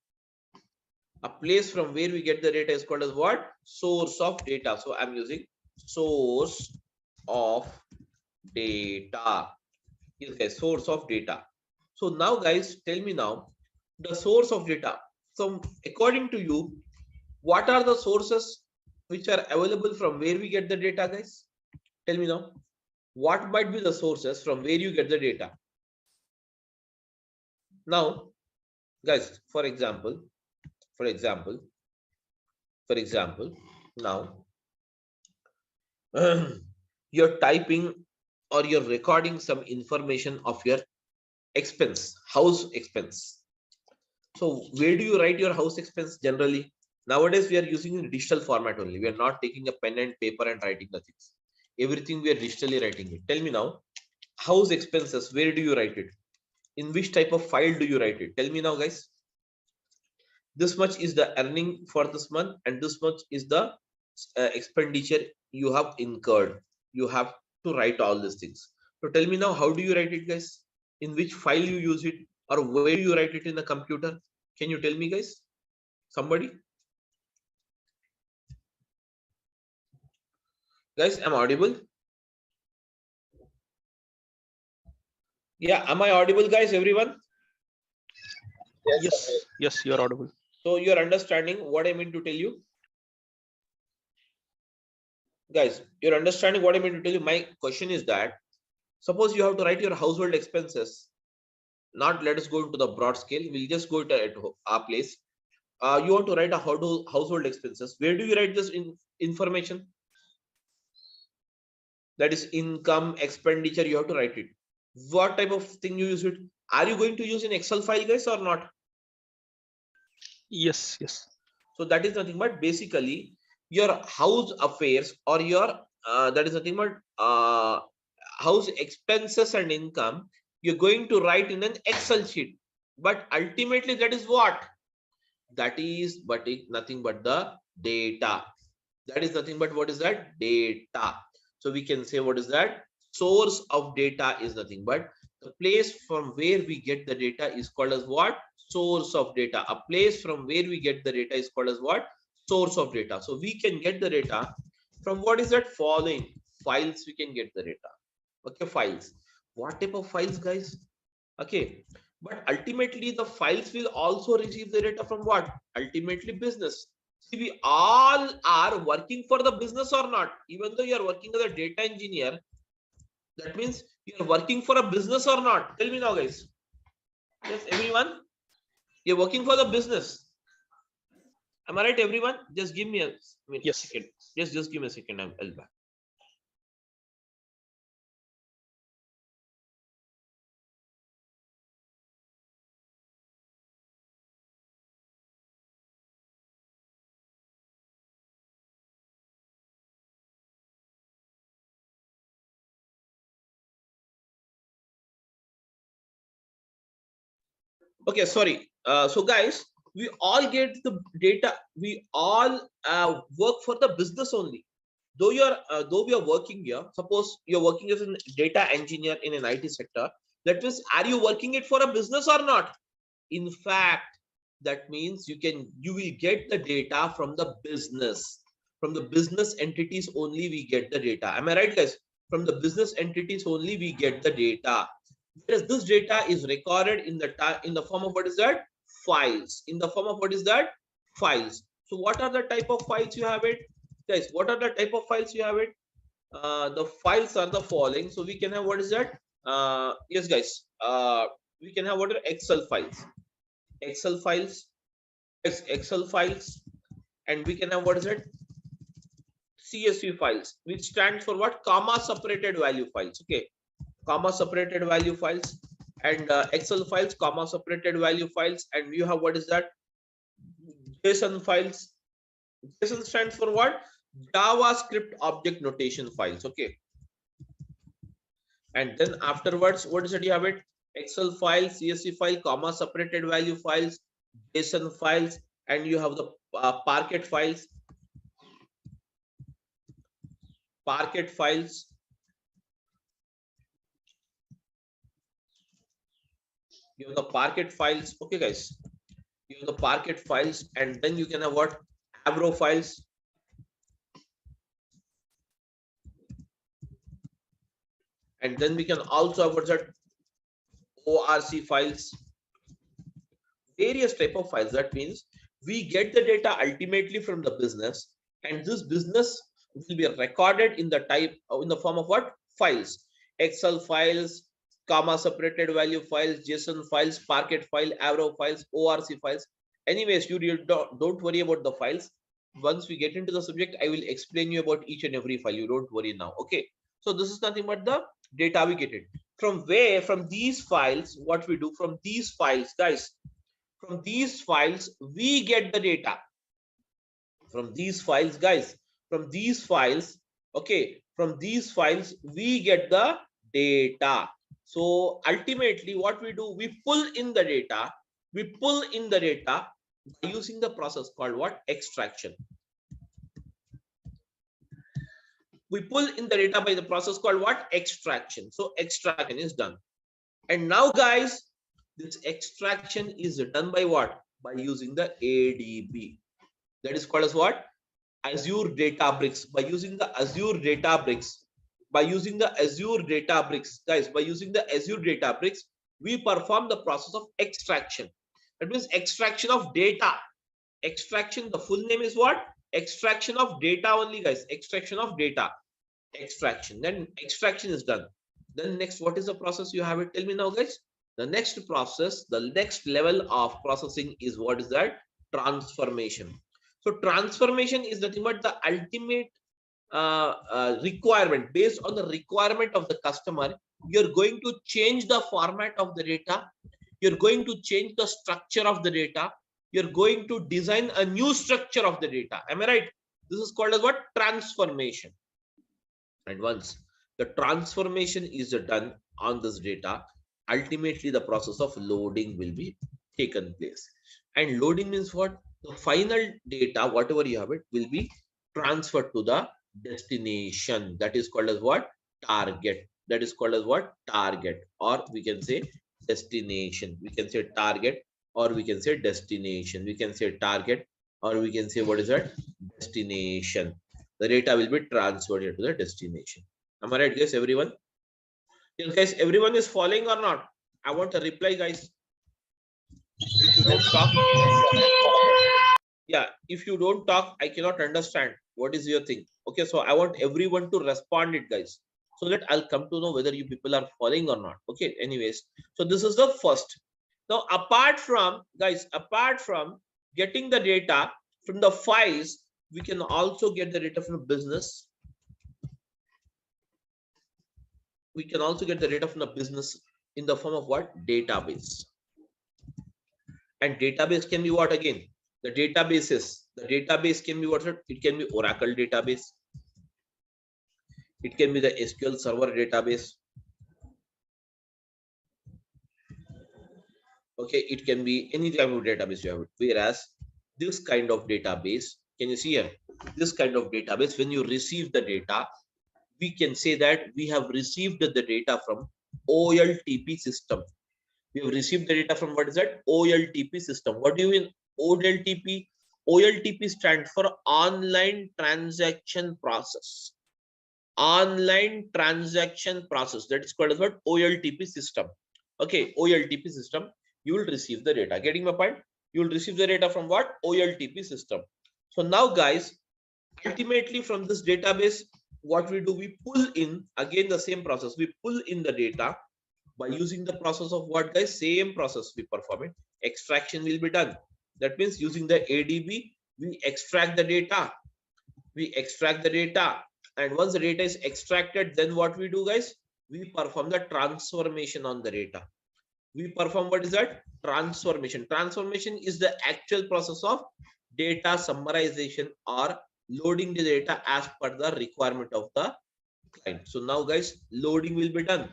A place from where we get the data is called as what? Source of data. So I'm using source of data. Yes, guys, source of data. So now, guys, tell me now the source of data. So according to you, what are the sources which are available from where we get the data, guys? Tell me now. What might be the sources from where you get the data? Now, guys, for example, now you're typing or you're recording some information of your house expense. So where do you write your house expense generally? Nowadays, we are using in digital format only. We are not taking a pen and paper and writing the things. Everything we are digitally writing it. Tell me now, house expenses, where do you write it? In which type of file do you write it? Tell me now, guys. This much is the earning for this month, and this much is the expenditure you have incurred. You have to write all these things. So tell me now, how do you write it, guys? In which file you use it, or where you write it in the computer? Can you tell me, guys? Somebody? Guys, am I audible? Yeah, am I audible, guys? Everyone? Yes, you're audible. So you're understanding what I mean to tell you? Guys, you're understanding what I mean to tell you? My question is that, suppose you have to write your household expenses. Not let us go into the broad scale. We'll just go to at our place. You want to write a household expenses. Where do you write this information? That is income, expenditure. You have to write it. What type of thing you use it? Are you going to use in Excel file, guys, or not? Yes. So that is nothing but basically your house affairs, or your that is nothing but house expenses and income. You're going to write in an Excel sheet, but ultimately that is what? That is nothing but the data. That is nothing but what is that? Data. So we can say, what is that? Source of data is nothing but the place from where we get the data is called as what? Source of data. A place from where we get the data is called as what? Source of data. So we can get the data from what is that? Following files. We can get the data. Okay, files. What type of files, guys? Okay, but ultimately the files will also receive the data from what? Ultimately business. See, we all are working for the business or not? Even though you are working as a data engineer, that means you are working for a business or not? Tell me now, guys. Yes, everyone, you're working for the business. Am I right, everyone? Just give me a second. Just give me a second. I'll back. Okay, sorry. So guys, we all get the data. We all work for the business only. Though we are working here, suppose you're working as a data engineer in an IT sector, that means, are you working it for a business or not? In fact, that means you will get the data from the business. From the business entities only we get the data. Am I right, guys? From the business entities only we get the data. Whereas this data is recorded in the form of what is that? Files. In the form of what is that? Files. So what are the type of files you have it? Guys, what are the type of files you have it? The files are the following. So we can have, what is that? Yes, guys. We can have what are Excel files. Excel files. Yes, Excel files. And we can have, what is it? CSV files, which stands for what? Comma separated value files. Okay. Comma separated value files. And Excel files, comma separated value files. And you have, what is that? JSON files. JSON stands for what? JavaScript object notation files. Okay. And then afterwards, what is it? You have it? Excel file, CSV file, comma separated value files, JSON files, and you have the Parquet files. Parquet files. You have the Parquet files. Okay, guys. You have the Parquet files, and then you can have what? Avro files. And then we can also have what's that? ORC files, various type of files. That means we get the data ultimately from the business, and this business will be recorded in the type in the form of what? Files. Excel files, comma separated value files, JSON files, Parquet file, Avro files, ORC files. Anyways, you don't worry about the files. Once we get into the subject, I will explain you about each and every file. You don't worry now. Okay. So this is nothing but the data we get it. From where? From these files, what we do from these files, guys. From these files, we get the data. From these files, guys. From these files, okay. From these files, we get the data. So ultimately, what we do, we pull in the data. We pull in the data by using the process called what? Extraction. We pull in the data by the process called what? Extraction. So extraction is done. And now, guys, this extraction is done by what? By using the ADB. That is called as what? Azure Databricks. By using the Azure Databricks. By using the Azure Databricks, guys, by using the Azure Databricks, we perform the process of extraction. That means extraction of data. Extraction, the full name is what? Extraction of data only, guys. Extraction of data. Extraction. Then extraction is done. Then next, what is the process you have it? Tell me now, guys. The next process, the next level of processing is what is that? Transformation. So transformation is nothing but the ultimate requirement. Based on the requirement of the customer, you're going to change the format of the data. You're going to change the structure of the data. You're going to design a new structure of the data. Am I right? This is called as what? Transformation. And once the transformation is done on this data, ultimately the process of loading will be taken place. And loading means what? The final data, whatever you have it, will be transferred to the destination. That is called as what? Target. That is called as what? Target. Or we can say destination. We can say target, or we can say destination. We can say target, or we can say what is that? Destination. The data will be transferred to the destination. Am I right, guys? Everyone? Yes, guys, everyone is following or not? I want a reply, guys. If you don't talk, yeah, if you don't talk, I cannot understand what is your thing. Okay, so I want everyone to respond it, guys, so that I'll come to know whether you people are following or not. Okay, anyways, so this is the first. Now, apart from, guys, apart from getting the data from the files, we can also get the data from the business. We can also get the data from the business in the form of what? Database. And database can be what again? The database can be what? It can be Oracle database. It can be the SQL Server database. Okay, it can be any type of database you have it. Whereas this kind of database, can you see here? This kind of database, when you receive the data, we can say that we have received the data from OLTP system. We have received the data from what is that? OLTP system. What do you mean OLTP? OLTP stands for online transaction process. Online transaction process. That is called as what? OLTP system. Okay, OLTP system. You will receive the data. Getting my point? You will receive the data from what? OLTP system. So now, guys, ultimately from this database, what we do, we pull in again the same process. We pull in the data by using the process of what, guys? Same process we perform it. Extraction will be done. That means using the ADB, we extract the data. We extract the data. And once the data is extracted, then what we do, guys? We perform the transformation on the data. We perform what is that? Transformation. Transformation is the actual process of data summarization or loading the data as per the requirement of the client. So now, guys, loading will be done.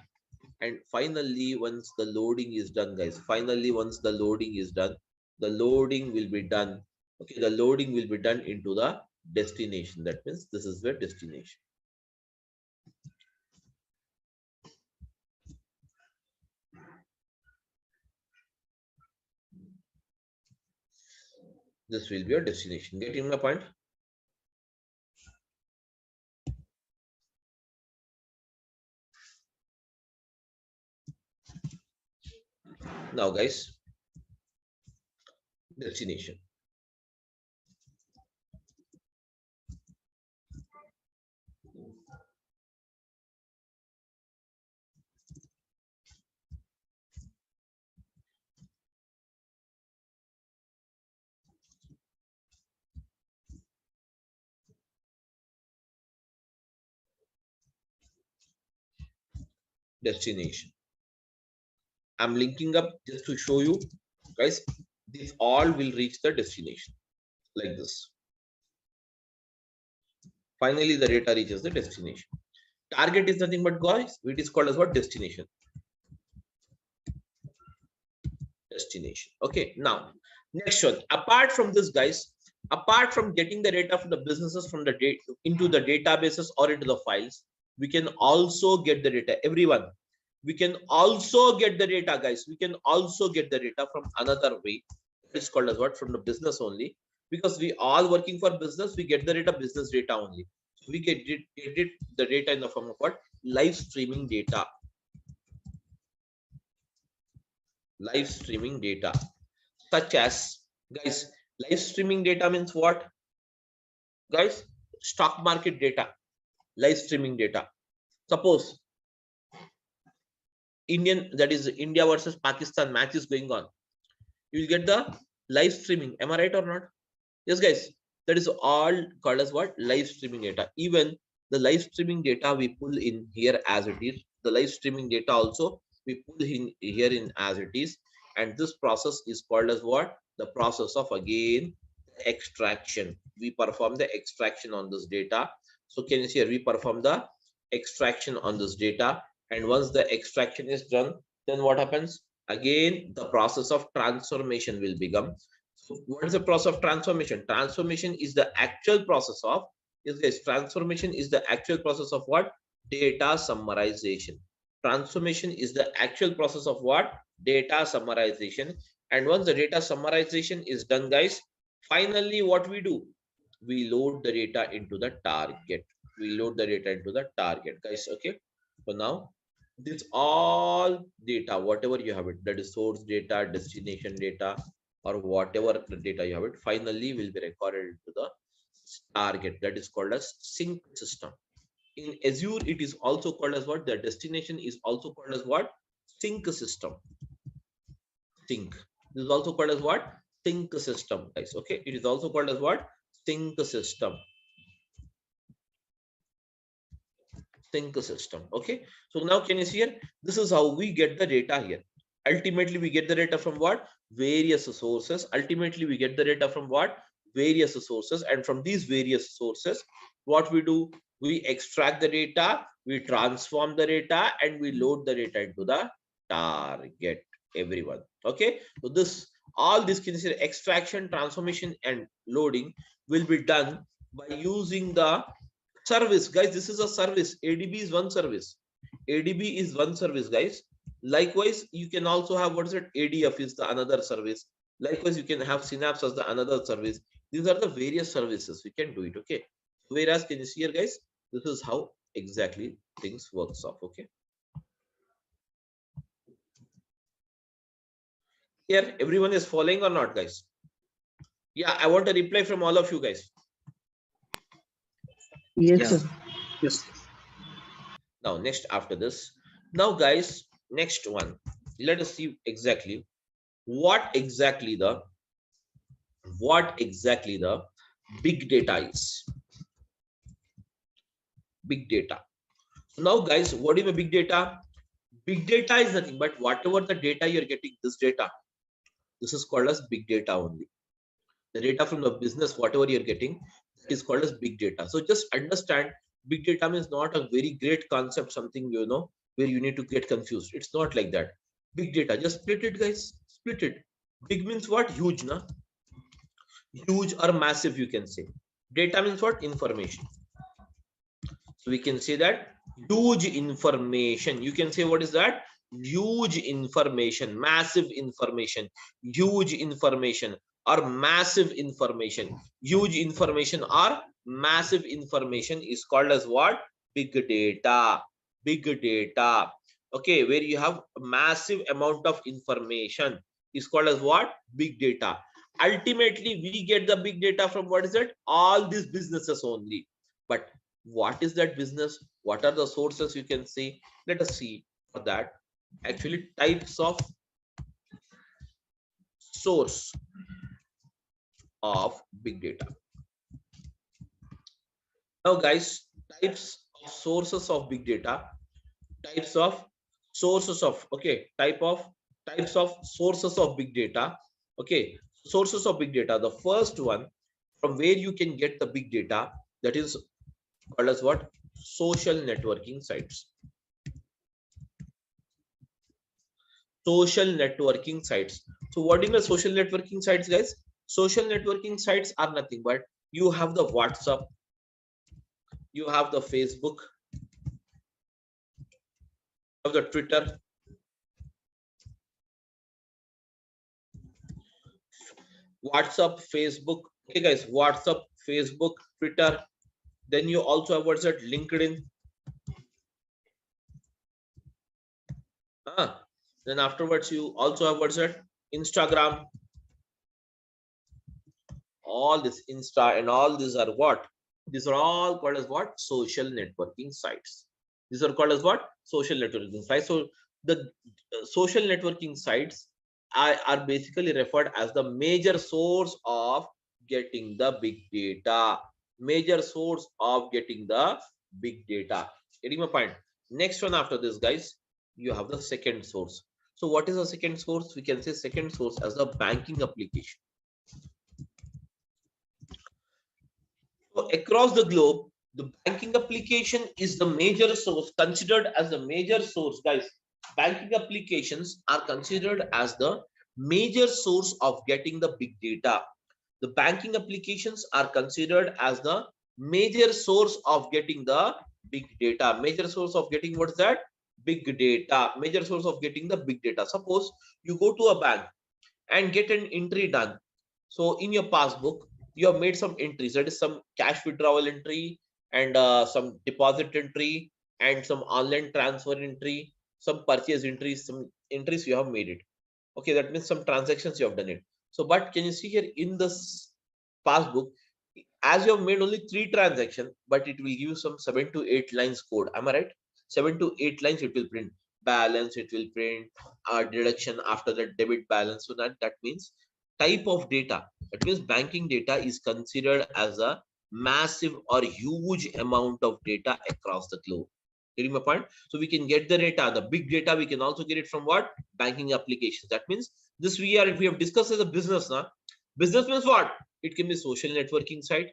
And finally, once the loading is done, guys, finally, once the loading is done, the loading will be done. Okay, the loading will be done into the destination. That means this is the destination. This will be your destination. Getting my point? Now guys, destination. Destination. I'm linking up just to show you guys, these all will reach the destination like this. Finally, the data reaches the destination. Target is nothing but guys, it is called as what? Destination. Destination. Okay, now next one. Apart from this, guys, apart from getting the data from the businesses from the data into the databases or into the files, we can also get the data. Everyone, we can also get the data, guys. We can also get the data from another way. It's called as what? From the business only, because we all working for business. We get the data, business data only. So we get the data in the form of what? Live streaming data. Live streaming data, such as, guys, live streaming data means what, guys? Stock market data, live streaming data. Suppose that is India versus Pakistan match is going on, you will get the live streaming. Am I right or not? Yes, guys, that is all called as what? Live streaming data. Even the live streaming data we pull in here as it is, the live streaming data also we pull in here in as it is, and this process is called as what? The process of, again, extraction. We perform the extraction on this data. So can you see here, we perform the extraction on this data, and once the extraction is done, then what happens? Again, the process of transformation will become. So what is the process of transformation? Transformation is the actual process of, yes guys, transformation is the actual process of what? Data summarization. Transformation is the actual process of what? Data summarization. And once the data summarization is done, guys, finally what we do? We load the data into the target. We load the data into the target, guys. Okay. So now this all data, whatever you have it, that is source data, destination data, or whatever the data you have it, finally will be recorded into the target. That is called as sync system. In Azure, it is also called as what? The destination is also called as what? Sync system. Sync. This is also called as what? Sync system, guys. Okay. It is also called as what? Sync system. Sync system. Okay. So now can you see here? This is how we get the data here. Ultimately, we get the data from what? Various sources. Ultimately, we get the data from what? Various sources. And from these various sources, what we do? We extract the data, we transform the data, and we load the data into the target. Everyone. Okay. So this, all this can see extraction, transformation, and loading will be done by using the service, guys. This is a service. ADB is one service. ADB is one service, guys. Likewise, you can also have, what is it? ADF is the another service. Likewise, you can have Synapse as the another service. These are the various services we can do it. Okay. Whereas, can you see here, guys? This is how exactly things works off. Okay. Here, everyone is following or not, guys? Yeah, I want a reply from all of you guys. Yes, sir. Yes. Now, next after this, now guys, next one, let us see exactly what exactly the big data is. Big data. Now, guys, what is a big data? Big data is nothing but whatever the data you're getting, this data, this is called as big data only. The data from the business, whatever you're getting, that is called as big data. So just understand, big data means not a very great concept, something, you know, where you need to get confused. It's not like that. Big data, just split it, guys. Split it. Big means what? Huge, na? Huge or massive, you can say. Data means what? Information. So we can say that huge information. You can say, what is that? Huge information, massive information, huge information, or massive information. Huge information or massive information is called as what? Big data. Big data. okay, where you have a massive amount of information, is called as what? Big data. Ultimately, we get the big data from what is it? All these businesses only. But what is that business? What are the sources you can see? Let us see for that. Actually, types of source of big data. Now, guys, types of sources of big data, types of sources of, okay, types of sources of big data. Okay, sources of big data. The first one from where you can get the big data, that is called as what? Social networking sites. Social networking sites. So what is the social networking sites, guys? Social networking sites are nothing but you have the WhatsApp, you have the Facebook, you have the Twitter, WhatsApp, Facebook. Okay, guys, WhatsApp, Facebook, Twitter. Then you also have what's that? LinkedIn. Then afterwards, you also have what's that? Instagram. All this Insta and all these are what? These are all called as what? Social networking sites. These are called as what? Social networking sites. So the social networking sites are basically referred as the major source of getting the big data. Major source of getting the big data. Getting my point? Next one after this, guys, you have the second source. So what is the second source? We can say second source as the banking application. So across the globe, the banking application is the major source, considered as the major source, guys. Banking applications are considered as the major source of getting the big data. The banking applications are considered as the major source of getting the big data. Major source of getting what's that? Big data. Major source of getting the big data. Suppose you go to a bank and get an entry done. So in your passbook, you have made some entries. That is some cash withdrawal entry and some deposit entry and some online transfer entry, some purchase entries, some entries you have made it. Okay, that means some transactions you have done it. So, but can you see here in this passbook, as you have made only 3 transactions, but it will give you some 7 to 8 lines code. Am I right? 7 to 8 lines it will print. Balance, it will print deduction after the debit balance. So that means type of data. That means banking data is considered as a massive or huge amount of data across the globe. Getting my point? So we can get the data, the big data. We can also get it from what? Banking applications. That means this we have discussed as a business now. Business means what? It can be social networking site,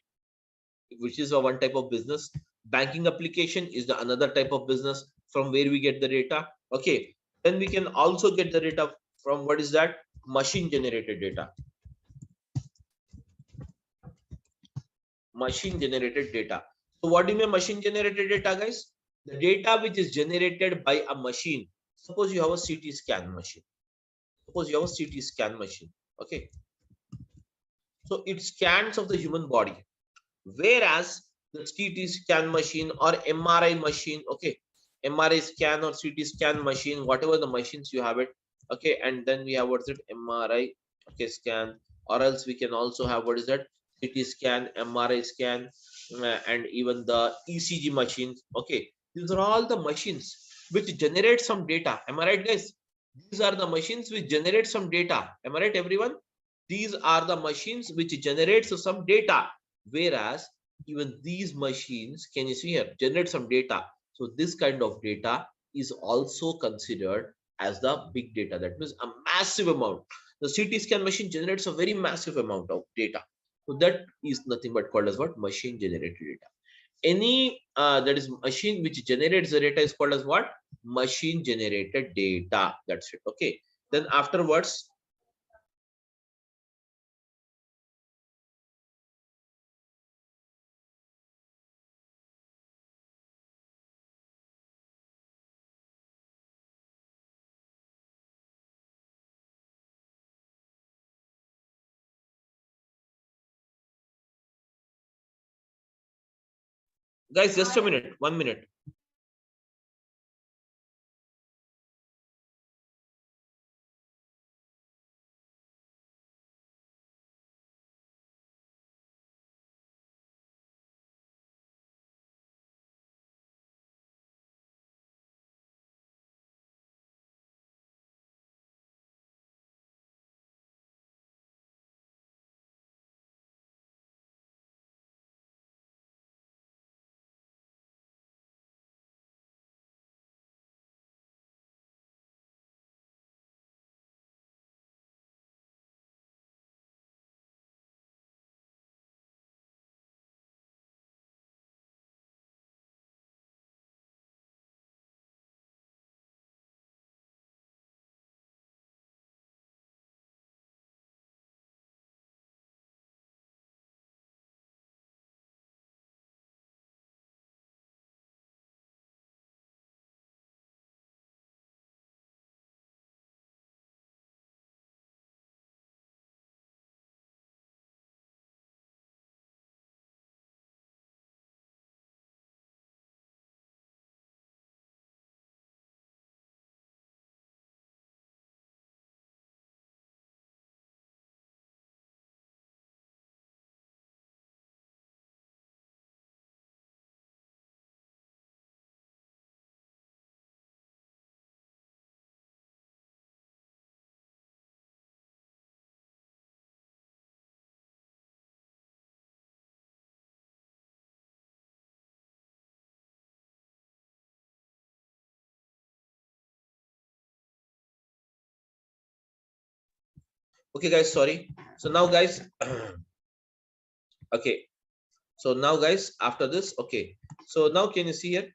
which is a one type of business. Banking application is the another type of business from where we get the data. Okay, then we can also get the data from what is that? Machine generated data. Machine generated data. So what do you mean machine generated data, guys? The data which is generated by a machine. Suppose you have a CT scan machine. Suppose you have a CT scan machine. Okay, so it scans of the human body, whereas the CT scan machine or MRI machine, okay, MRI scan or CT scan machine, whatever the machines you have it, okay, and then we have what's it? MRI, okay, scan, or else we can also have what is that? CT scan, MRI scan, and even the ECG machines. Okay, these are all the machines which generate some data. Am I right, guys? These are the machines which generate some data. Am I right, everyone? These are the machines which generates some data, whereas even these machines, can you see here, generate some data. So this kind of data is also considered as the big data. That means a massive amount. The CT scan machine generates a very massive amount of data. So that is nothing but called as what? Machine generated data. Any that is machine which generates the data is called as what? Machine generated data. That's it. Okay, then afterwards, guys, just a minute, 1 minute. Okay, guys, sorry. So now, guys, okay. So now, guys, after this, okay. So now, can you see here?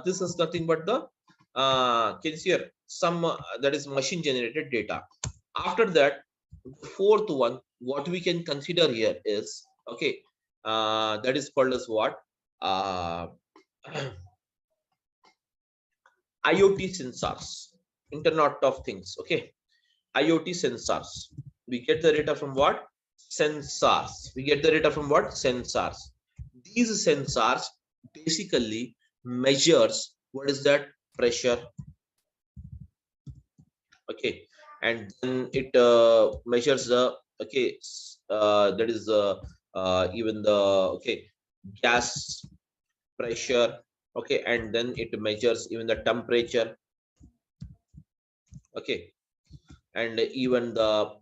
This is nothing but the can you see here? Some that is machine generated data. After that, fourth one, what we can consider here is okay. That is called as what? IoT sensors, Internet of Things. Okay, IoT sensors. We get the data from what? Sensors. We get the data from what? Sensors. These sensors basically measures what is that? Pressure. Okay, and then it measures the okay that is even the okay gas pressure. Okay, and then it measures even the temperature. Okay, and even the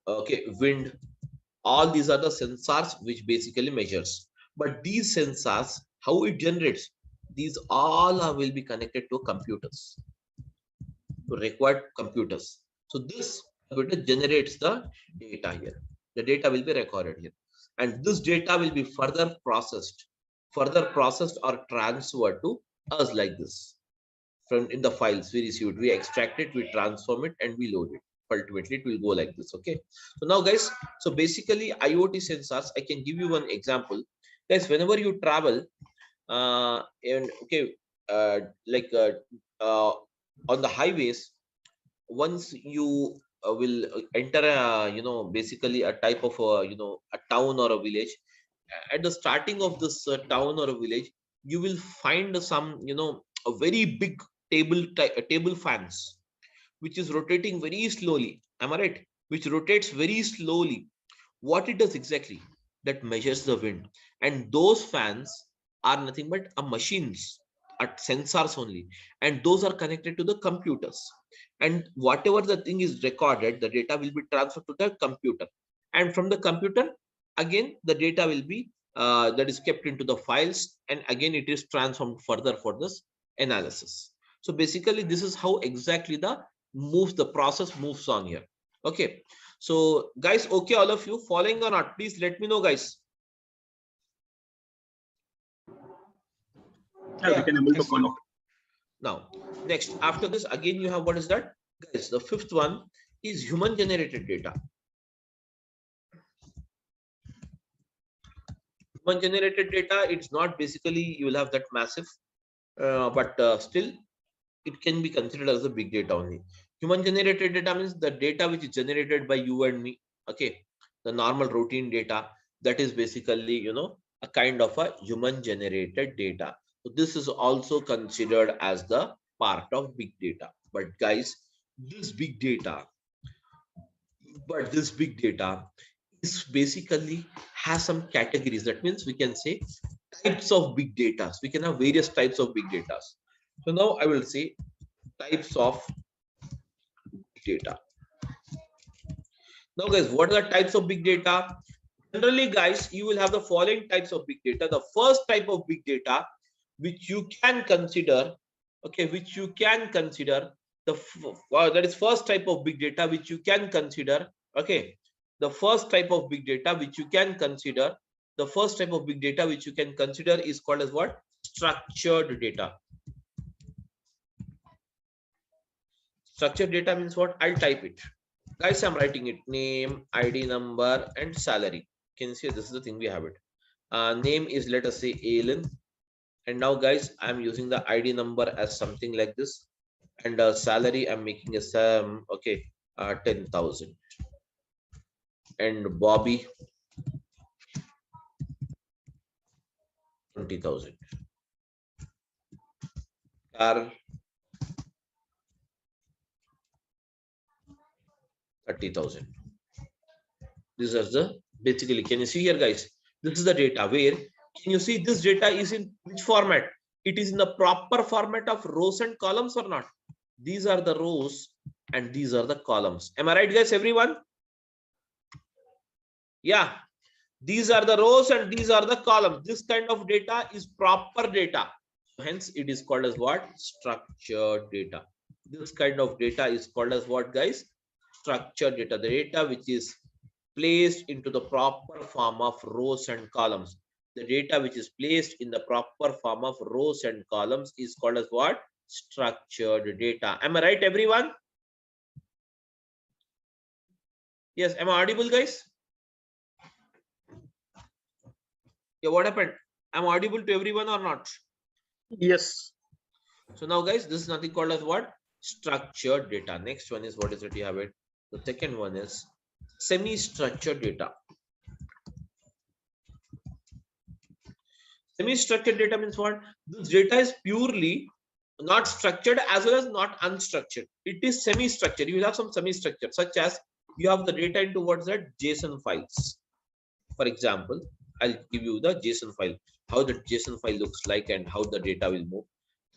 okay wind. All these are the sensors which basically measures. But these sensors, how it generates, these all will be connected to computers, to required computers. So this computer generates the data here. The data will be recorded here, and this data will be further processed or transferred to us like this. From in the files we received, we extract it, we transform it, and we load it. Ultimately, it will go like this. Okay. So now, guys, so basically IoT sensors, I can give you one example. Guys, whenever you travel, and okay, like on the highways, once you will enter a basically a type of a town or a village. At the starting of this town or a village, you will find some a very big table fans which is rotating very slowly. Am I right? Which rotates very slowly. What it does exactly? That measures the wind, and those fans are nothing but a machines at sensors only, and those are connected to the computers. And whatever the thing is recorded, the data will be transferred to the computer, and from the computer again the data will be that is kept into the files, and again it is transformed further for this analysis. So basically this is how exactly the process moves on here. Okay, so guys, okay, all of you following or not, please let me know, guys. Yeah, we can able to follow. Now, next, after this, again, you have what is that? Guys, the fifth one is human generated data. Human generated data, it's not basically you will have that massive, but still it can be considered as a big data only. Human generated data means the data which is generated by you and me. Okay, the normal routine data, that is basically a kind of a human generated data. So this is also considered as the part of big data. But guys, this big data this big data is basically has some categories. That means we can say types of big data. We can have various types of big data. So now I will say types of big data. Now, guys, what are the types of big data? Generally, guys, you will have the following types of big data. The first type of big data, which you can consider, okay, which you can consider that is first type of big data which you can consider. Okay, the first type of big data which you can consider, the first type of big data which you can consider is called as what? Structured data. Structured data means what? I'll type it. Guys, I'm writing it: name, ID number, and salary. Can you see this is the thing we have it? Name is, let us say, Alan. And now, guys, I'm using the ID number as something like this, and salary I'm making a 10,000, and Bobby 20,000, Carl 30,000. These are the basically. Can you see here, guys? This is the data. Where can you see this data is in which format? It is in the proper format of rows and columns or not? These are the rows and these are the columns. Am I right, guys? Everyone? Yeah. These are the rows and these are the columns. This kind of data is proper data. Hence, it is called as what? Structured data. This kind of data is called as what, guys? unstructured data, the data which is placed into the proper form of rows and columns. The data which is placed in the proper form of rows and columns is called as what? Structured data. Am I right, everyone? Yes, am I audible, guys? Yeah, what happened? Am I audible to everyone or not? Yes. So now, guys, this is nothing called as what? Structured data. Next one is what is it? You have it. The second one is semi-structured data. Semi-structured data means what? This data is purely not structured as well as not unstructured. It is semi-structured. You will have some semi-structure, such as you have the data into what's that? JSON files. For example, I'll give you the JSON file, how the JSON file looks like and how the data will move.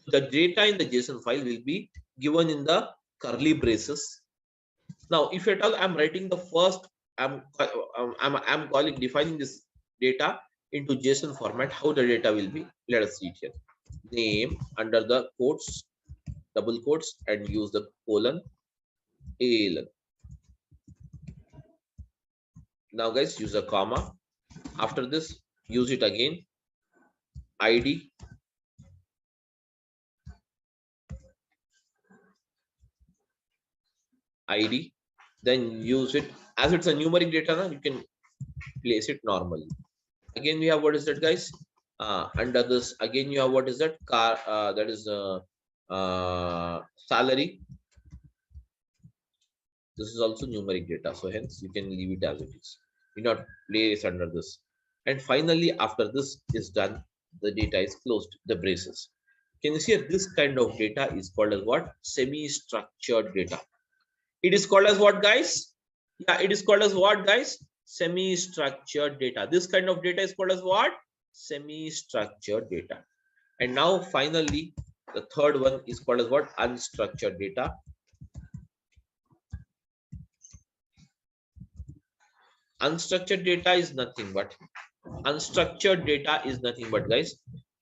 The data in the JSON file will be given in the curly braces. Now, if at all I'm writing the first, I'm calling defining this data into JSON format, how the data will be. Let us see it here. Name under the quotes, double quotes, and use the colon, ALN. Now, guys, use a comma. After this, use it again. ID. ID. Then use it as it's a numeric data. Now you can place it normally. Again, we have what is that, guys? Under this, again, you have what is that? Car. That is salary. This is also numeric data, so hence you can leave it as it is. Do not place under this. And finally, after this is done, the data is closed, the braces. Can you see this kind of data is called as what? Semi-structured data. It is called as what, guys? Yeah, it is called as what, guys? Semi-structured data. This kind of data is called as what? Semi-structured data. And now finally, the third one is called as what? Unstructured data. Unstructured data is nothing but guys,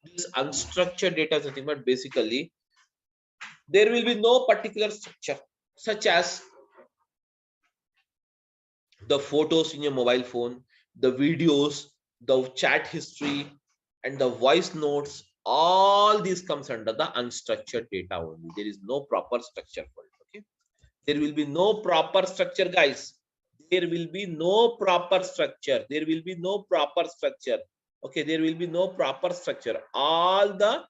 this unstructured data is nothing but basically there will be no particular structure, such as the photos in your mobile phone, the videos, the chat history, and the voice notes. All these comes under the unstructured data only. There is no proper structure for it. Okay, there will be no proper structure, guys. There will be no proper structure. There will be no proper structure. Okay, there will be no proper structure. All the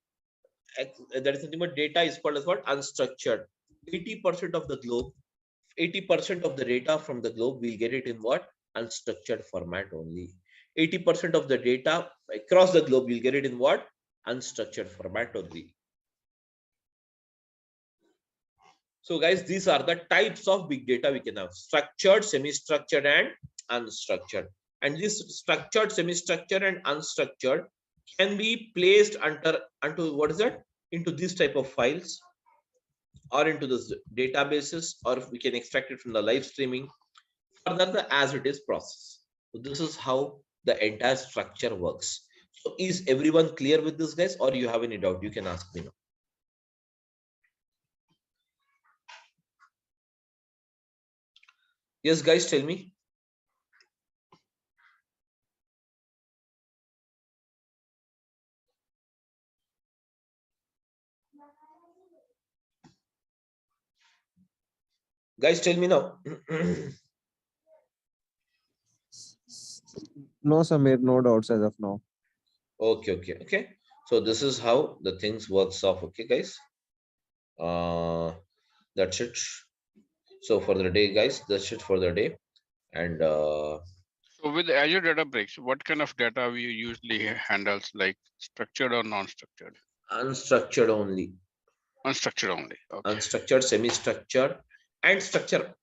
that is nothing but data is called as what? Unstructured. 80% of the globe, 80% of the data from the globe, we'll get it in what? Unstructured format only. 80% of the data across the globe, we'll get it in what? Unstructured format only. So guys, these are the types of big data we can have: structured, semi-structured, and unstructured. And this structured, semi-structured, and unstructured can be placed onto what is that? Into this type of files, or into this databases, or we can extract it from the live streaming. Further, the as it is process. So this is how the entire structure works. So is everyone clear with this, guys, or you have any doubt? You can ask me now. Yes, guys, tell me. Guys, tell me now. No, Samir, no doubts as of now. Okay. So this is how the things works off. Okay, guys. That's it. So for the day, guys, that's it for the day. And so with Azure Databricks, what kind of data we usually handles, like structured or non-structured? unstructured only. Unstructured only. Okay. Unstructured, semi-structured, and structure.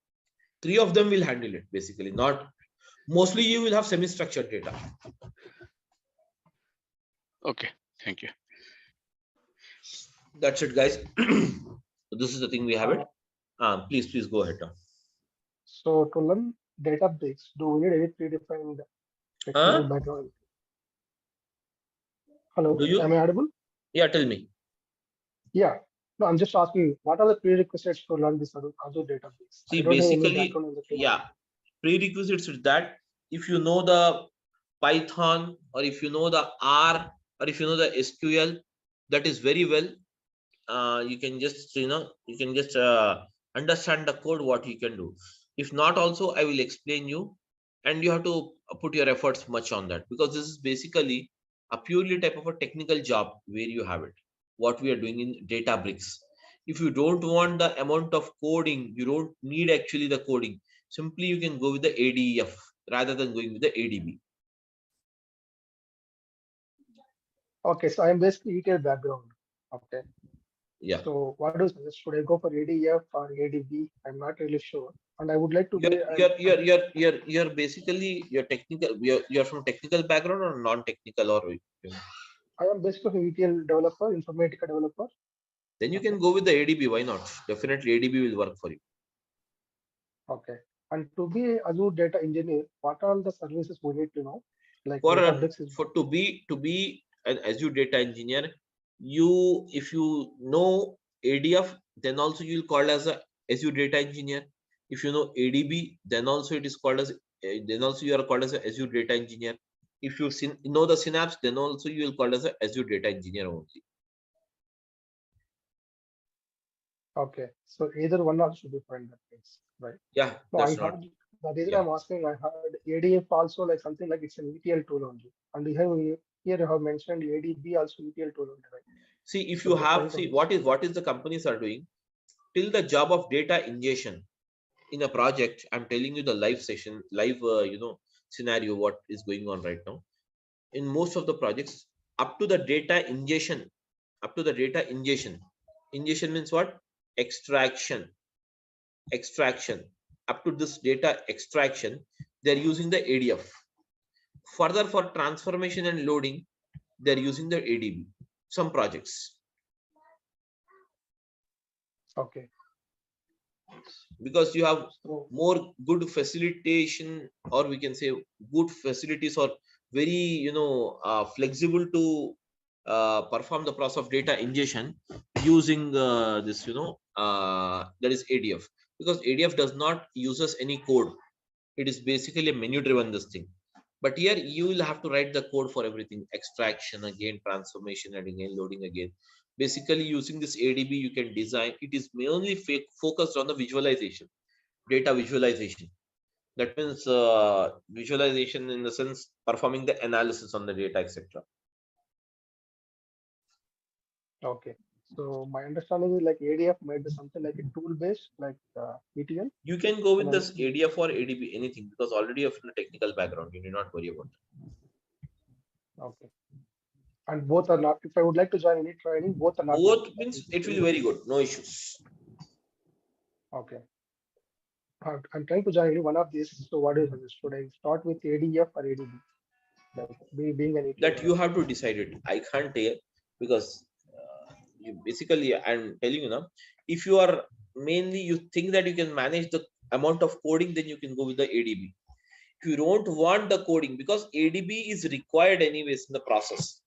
3 of them will handle it basically. Not mostly you will have semi-structured data. Okay, thank you. That's it, guys. So this is the thing we have it. Please go ahead. So to learn Databricks, do we need any predefined technical background? Hello, Do you? am I audible? Yeah, tell me. Yeah. No, I'm just asking, what are the prerequisites to learn this Azure Databricks? See, I don't have any basically, background in the field. yeah, prerequisites is that if you know the Python, or if you know the R, or if you know the SQL, that is very well. You can just you can just understand the code what you can do. If not, also I will explain you, and you have to put your efforts much on that, because this is basically a purely type of a technical job where you have it, what we are doing in Databricks. If you don't want the amount of coding, you don't need actually the coding, simply you can go with the ADF rather than going with the ADB. Okay, so I'm basically ETL background. Okay. Yeah, So what do you suggest? Should I go for ADF or ADB? I'm not really sure. And I would like to be you're basically you're technical, you're from technical background or non-technical, or I am basically an ETL developer, Informatica developer. then you can go with the ADB. Why not? Definitely ADB will work for you. Okay. And to be a Azure data engineer, what are the services we need to know? Like For Databricks is to be an Azure data engineer, if you know ADF, then also you'll call as a Azure data engineer. If you know ADB, then also it is called as then also you are called as a Azure data engineer. If you know the Synapse, then also you will call as a Azure data engineer only. okay. So either one also should be fine in that case, right? Yeah, No, I that's not. heard the reason Yeah. I'm asking, I heard ADF also like something like it's an ETL tool only. And here you have mentioned ADB also ETL tool only, right? See, if So you the have, point see on what is the companies are doing till the job of data ingestion in a project. I'm telling you the live session, live scenario what is going on right now in most of the projects. Up to the data ingestion, ingestion means what? Extraction. Up to this data extraction, they're using the ADF. Further, for transformation and loading, they're using the ADB. Some projects, okay. because you have So more good facilitation, or we can say good facilities, or very flexible to perform the process of data ingestion using this that is ADF, because ADF does not uses any code. It is basically a menu driven this thing. But here you will have to write the code for everything: extraction again, transformation, and again loading again. Basically, using this ADB, you can design. It is mainly focused on the visualization, data visualization. That means visualization in the sense performing the analysis on the data, etc. okay. So my understanding is like ADF might be something like a tool based like ETL. You can go with And this ADF or ADB, anything, because already you have a technical background. You need not worry about it. okay. And both are not, if I would like to join any training, both are not Both necessary. means it will be very good. No issues. Okay. I'm trying to join any one of these. So what do you suggest? Should I start with ADF or ADB? Like being an ETL That you have to decide it. I can't tell, because basically I'm telling you now, if you are mainly you think that you can manage the amount of coding, then you can go with the ADB. If you don't want the coding, because ADB is required anyways in the process.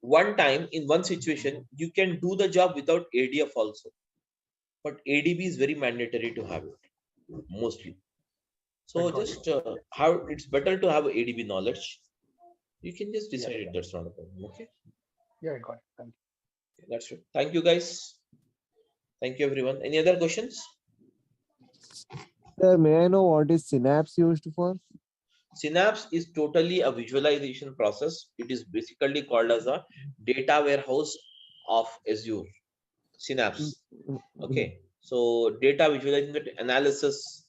One time in one situation you can do the job without ADF also, but ADB is very mandatory to have it mostly. So just how it's better to have ADB knowledge. You can just decide it. That's not a problem. Okay. Yeah, I got it. Thank you. That's it. Thank you, guys. Thank you, everyone. Any other questions? Sir, may I know what is Synapse used for? Synapse is totally a visualization process. It is basically called as a data warehouse of Azure. Synapse. Okay. So data visualization, analysis.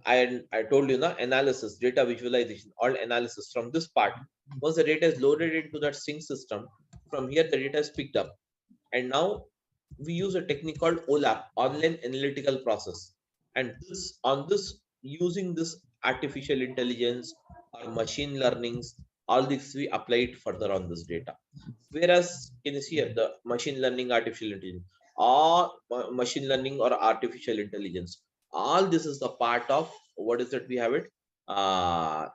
I told you now, analysis, data visualization, all analysis from this part. Once the data is loaded into that sync system, from here the data is picked up. And now we use a technique called OLAP, online analytical process. And using this artificial intelligence or machine learnings, all this we apply it further on this data. Whereas can you see here the machine learning, artificial intelligence, or machine learning or artificial intelligence, all this is the part of what is it we have it. The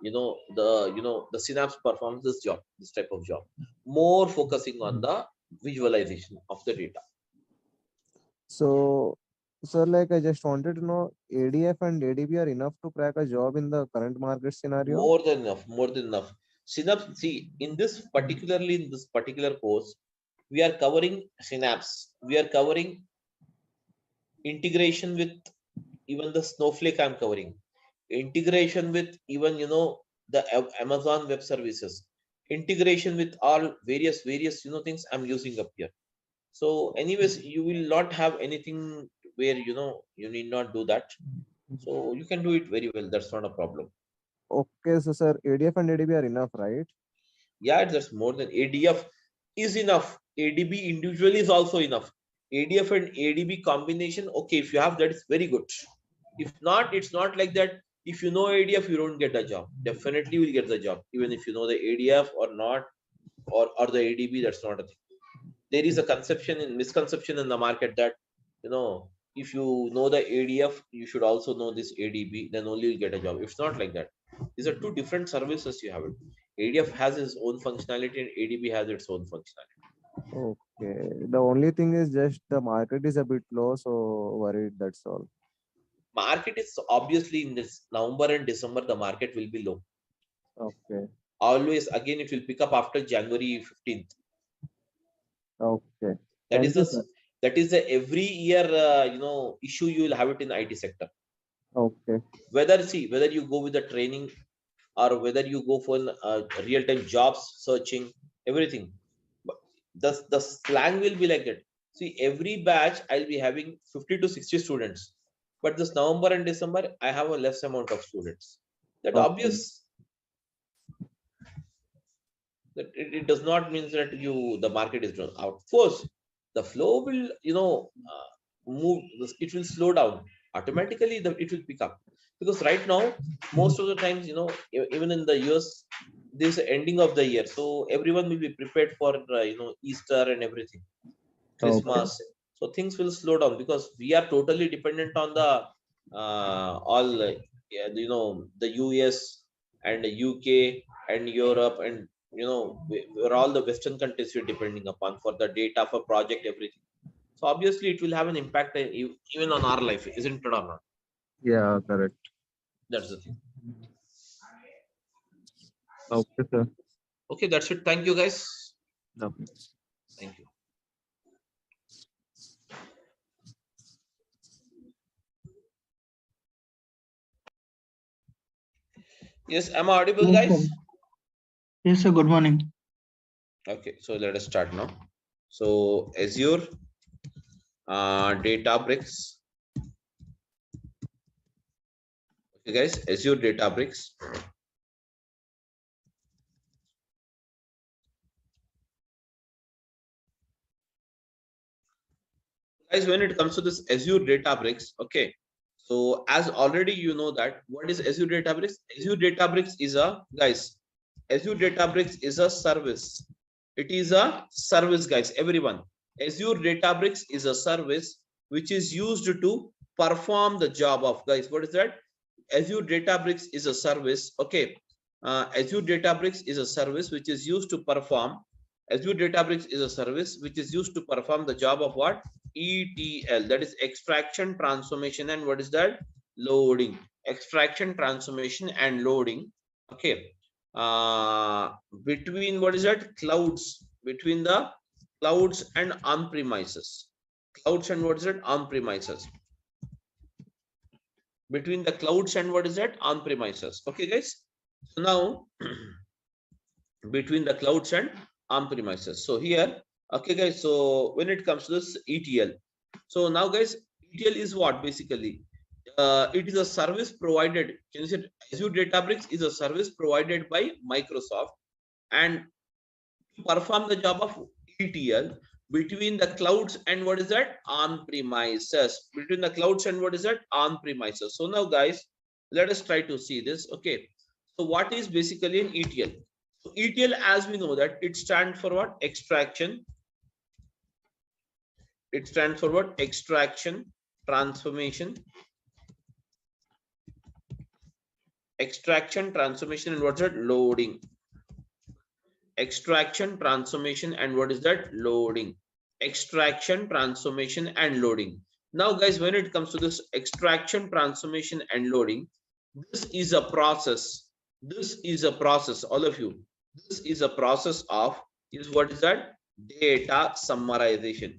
Synapse performs this type of job, more focusing on the visualization of the data. So, sir, like I just wanted to know, ADF and ADB are enough to crack a job in the current market scenario? More than enough, more than enough. Synapse, see, in this particular course, we are covering Synapse. We are covering integration with even the Snowflake. I'm covering integration with even the Amazon Web Services. Integration with all various things I'm using up here. So, anyways, you will not have anything where you need not do that. So you can do it very well. That's not a problem. Okay, so sir, ADF and ADB are enough, right? Yeah, that's more than ADF is enough. ADB individually is also enough. ADF and ADB combination, okay, if you have that, it's very good. If not, it's not like that. If you know ADF, you don't get the job. Definitely will get the job, even if you know the ADF or not, or the ADB. That's not a thing. There is a misconception in the market that if you know the ADF, you should also know this ADB, then only you'll get a job. It's not like that. These are two different services you have it. ADF has its own functionality and ADB has its own functionality. Okay. The only thing is just the market is a bit low, so worried, that's all. Market is obviously in this November and December, the market will be low. Okay. Always again, it will pick up after January 15th. Okay. That Thank is you, the sir. that is the every year issue you will have it in IT sector. Okay. Whether you go with the training or whether you go for real-time jobs searching, everything. But the slang will be like that. See, every batch I'll be having 50 to 60 students, but this November and December I have a less amount of students. That Okay. obvious. That it does not mean that the market is down. Of course, the flow will move. It will slow down automatically. It will pick up because right now most of the times even in the US this ending of the year, so everyone will be prepared for Easter and everything, Christmas. So things will slow down because we are totally dependent on the all the US and the UK and Europe and we're all the Western countries we're depending upon for the data, for project, everything. So obviously it will have an impact even on our life, isn't it or not? Yeah, correct. That's the thing. Okay, sir. Okay, that's it. Thank you, guys. Okay. Thank you. Yes, am I audible, Yes, guys? sir. Yes, sir. Good morning. Okay, so let us start now. So Azure Databricks. Okay, guys, Azure Databricks. Guys, when it comes to this Azure Databricks, okay. So as already you know that what is Azure Databricks? Azure Databricks is Azure Databricks is a service. It is a service, guys. Everyone, Azure Databricks is a service which is used to perform the job of, guys. What is that? Azure Databricks is a service. Okay, Azure Databricks is a service which is used to perform. Azure Databricks is a service which is used to perform the job of what? ETL, that is extraction, transformation, and what is that? Loading. Extraction, transformation, and loading. Okay. Between what is that? Clouds. Between the clouds and on-premises. Clouds and what is it? On-premises. Between the clouds and what is that? On-premises. Okay, guys. So now between the clouds and on-premises. So here, okay, guys. So when it comes to this ETL, so now, guys, ETL is what basically? It is a service provided. Can you say Azure Databricks is a service provided by Microsoft, and to perform the job of ETL between the clouds and what is that? On-premises. Between the clouds and what is that? On-premises. So now, guys, let us try to see this. Okay. So what is basically an ETL? So ETL, as we know that it stands for what? Extraction. It stands for what? Extraction, transformation, and what's that? Loading. extraction, transformation, and what is that? Loading. Extraction, transformation, and loading. Now guys, when it comes to this extraction, transformation, and loading, this is a process. This is a process, all of you. This is a process of, is what is that? Data summarization.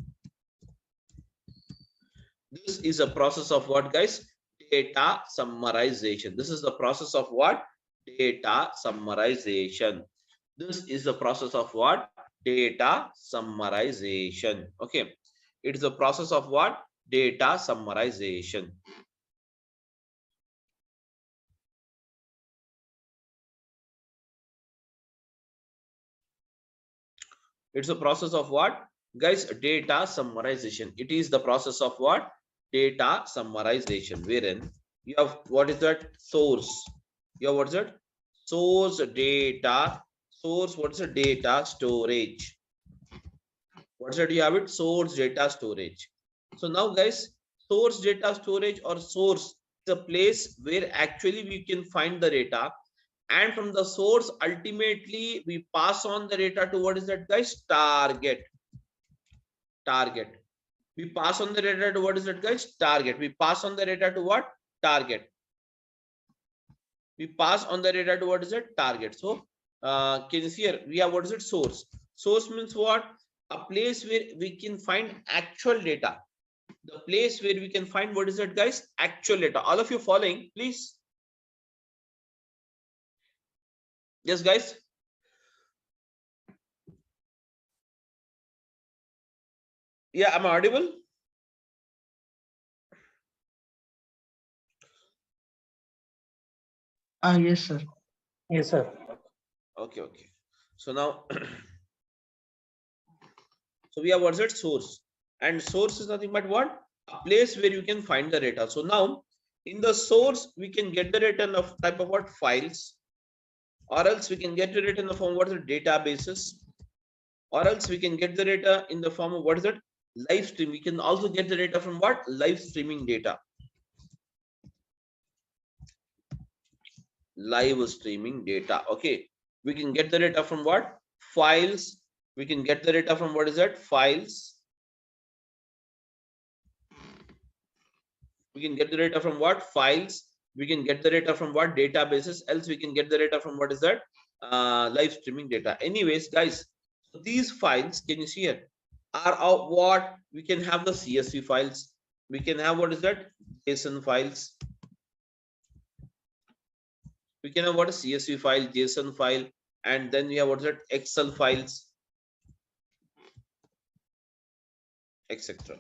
This is a process of what, guys? Data summarization. This is the process of what? Data summarization. This is the process of what? Data summarization. Okay. It is the process of what? Data summarization. It's a process of what, guys? Data summarization. It is the process of what? Data summarization, wherein you have, what is that? Source. You have, what is it? Source data. Source, what is the data storage? What's that? You have it? Source data storage. So now guys, source data storage or source is a place where actually we can find the data, and from the source ultimately we pass on the data to, what is that, guys? Target. Target. We pass on the data to, what is that, guys? Target. We pass on the data to what? Target. We pass on the data to, what is it? Target. So can you see here we have, what is it? Source. Source means what? A place where we can find actual data. The place where we can find, what is it, guys? Actual data. All of you following, please? Yes, guys. Yeah, am I audible? Yes, sir. Yes, sir. Okay, okay. So now, so we have, what's it? Source. And source is nothing but what? A place where you can find the data. So now, in the source, we can get the data of type of what? Files, or else we can get the data in the form of, what is it? Databases, or else we can get the data in the form of, what is it? Live stream. We can also get the data from what? Live streaming data. Live streaming data. Okay. We can get the data from what? Files. We can get the data from, what is that? Files. We can get the data from what? Files. We can get the data from what? Databases. Else we can get the data from, what is that? Live streaming data. Anyways, guys, so these files, can you see here, are of what? We can have the CSV files. We can have, what is that? JSON files. We can have what? A CSV file, JSON file, and then we have, what is that? Excel files, etc.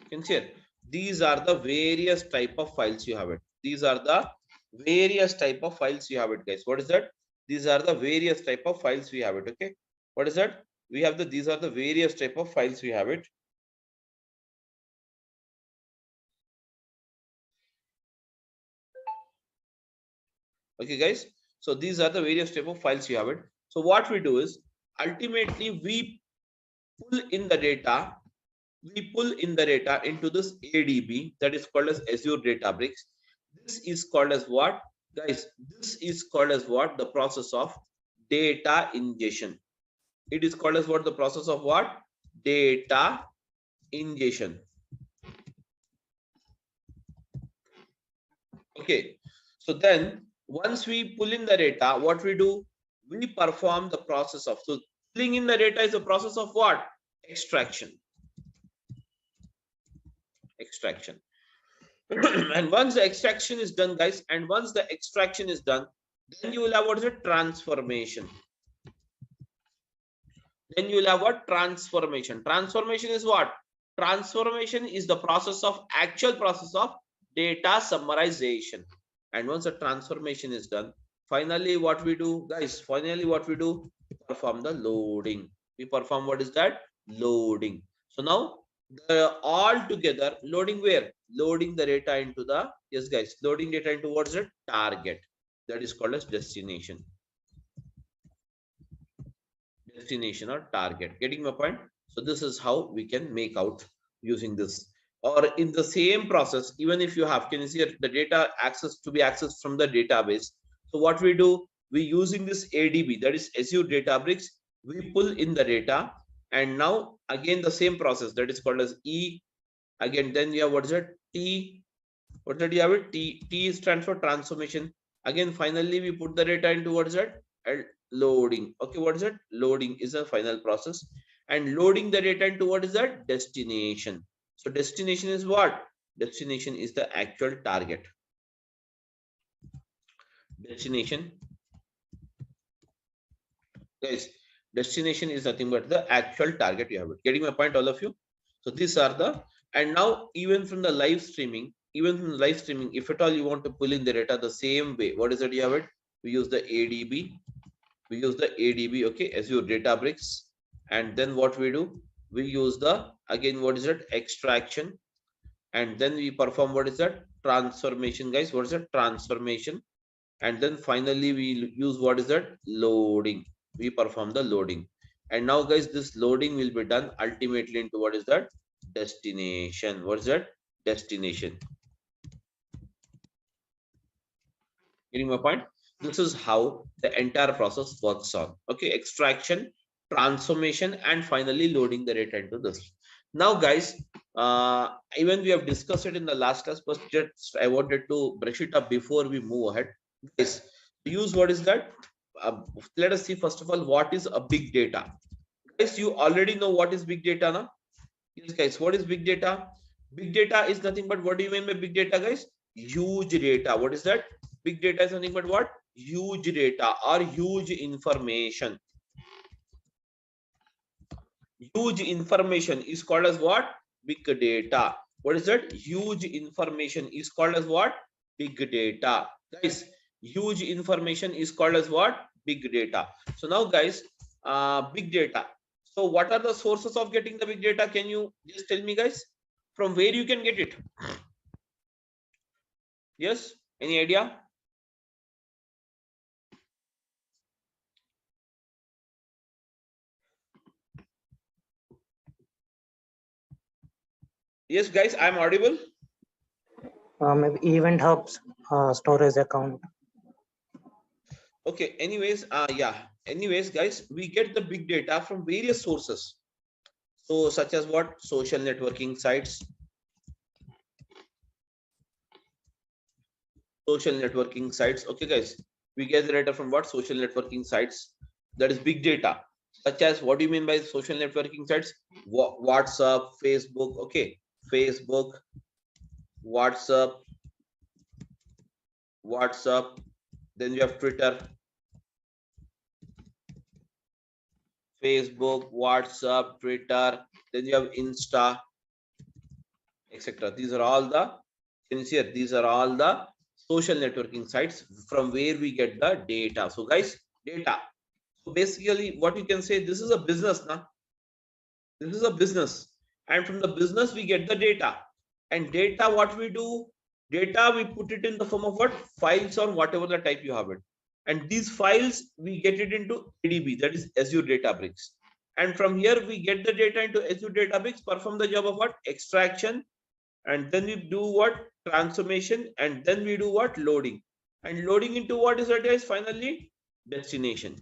Can you see here? These are the various type of files you have it. These are the various type of files you have it, guys. What is that? These are the various type of files we have it. Okay. What is that? We have the, these are the various type of files we have it. Okay, guys. So these are the various type of files you have it. So what we do is, ultimately we pull in the data. We pull in the data into this ADB, that is called as Azure Databricks. This is called as what, guys? This is called as what? The process of data ingestion. It is called as what? The process of what? Data ingestion. Okay. So then once we pull in the data, what we do? We perform the process of, so pulling in the data is a process of what? Extraction. Extraction. And once the extraction is done, guys, and once the extraction is done, then you will have, what is it? Transformation. Then you will have what? Transformation. Transformation is what? Transformation is the process of, actual process of data summarization. And once the transformation is done, finally what we do, guys? Finally what we do? Perform the loading. We perform, what is that? Loading. So now the all together loading where? Loading the data into the, yes guys, loading data into, what is it? Target. That is called as destination. Destination or target. Getting my point? So this is how we can make out using this. Or in the same process, even if you have, can you see the data access to be accessed from the database? So what we do? we using this ADB, that is Azure Databricks. We pull in the data, and now again the same process that is called as E. Again, then you have what is it? T. What did you have it? T stands for transformation. Again, finally we put the data into what is that? Loading. Okay, what is that? Loading is a final process, and loading the data into what is that? Destination. So destination is what? Destination is the actual target. Destination, guys, destination is nothing but the actual target you have it. Getting my point, all of you? So these are the, and now even from the live streaming, if at all you want to pull in the data the same way, what is it you have it? We use the ADB. We use the ADB, okay, Azure Databricks. And then what we do? We use the, again, what is it? Extraction. And then we perform what is that? Transformation, guys. What is that? Transformation. And then finally we use what is that? Loading. We perform the loading. And now, guys, this loading will be done ultimately into what is that? Destination. What is that? Destination. Getting my point? This is how the entire process works on. Okay, extraction, transformation, and finally loading the data into this. Now, guys, even we have discussed it in the last class, but just I wanted to brush it up before we move ahead. Guys, use what is that? Let us see first of all what is a big data. Guys, you already know what is big data now. Yes, guys, what is big data? Big data is nothing but, what do you mean by big data, guys? Huge data. What is that? Big data is nothing but what? Huge data or huge information. Huge information is called as what? Big data. What is that? Huge information is called as what? Big data. Guys, huge information is called as what? Big data. So now, guys, big data. So what are the sources of getting the big data? Can you just tell me, guys, from where you can get it? Yes, any idea? Yes, guys, I'm audible. Maybe event hubs, storage account. Okay, anyways, anyways, guys, we get the big data from various sources. So such as what? Social networking sites. Social networking sites. Okay, guys, we get the data from what? Social networking sites. That is big data. Such as, what do you mean by social networking sites? WhatsApp, Facebook. Okay, Facebook, WhatsApp. Then you have Twitter, Facebook, WhatsApp, Twitter. Then you have Insta, etc. These are all the, can you see here? These are all the social networking sites from where we get the data. So, guys, data. So basically, what you can say, this is a business now. This is a business, and from the business we get the data. And data, what we do? Data, we put it in the form of what? Files or whatever the type you have it. And these files, we get it into ADB, that is Azure Databricks. And from here, we get the data into Azure Databricks, perform the job of what? Extraction. And then we do what? Transformation. And then we do what? Loading. And loading into what is that, guys? Finally, destination.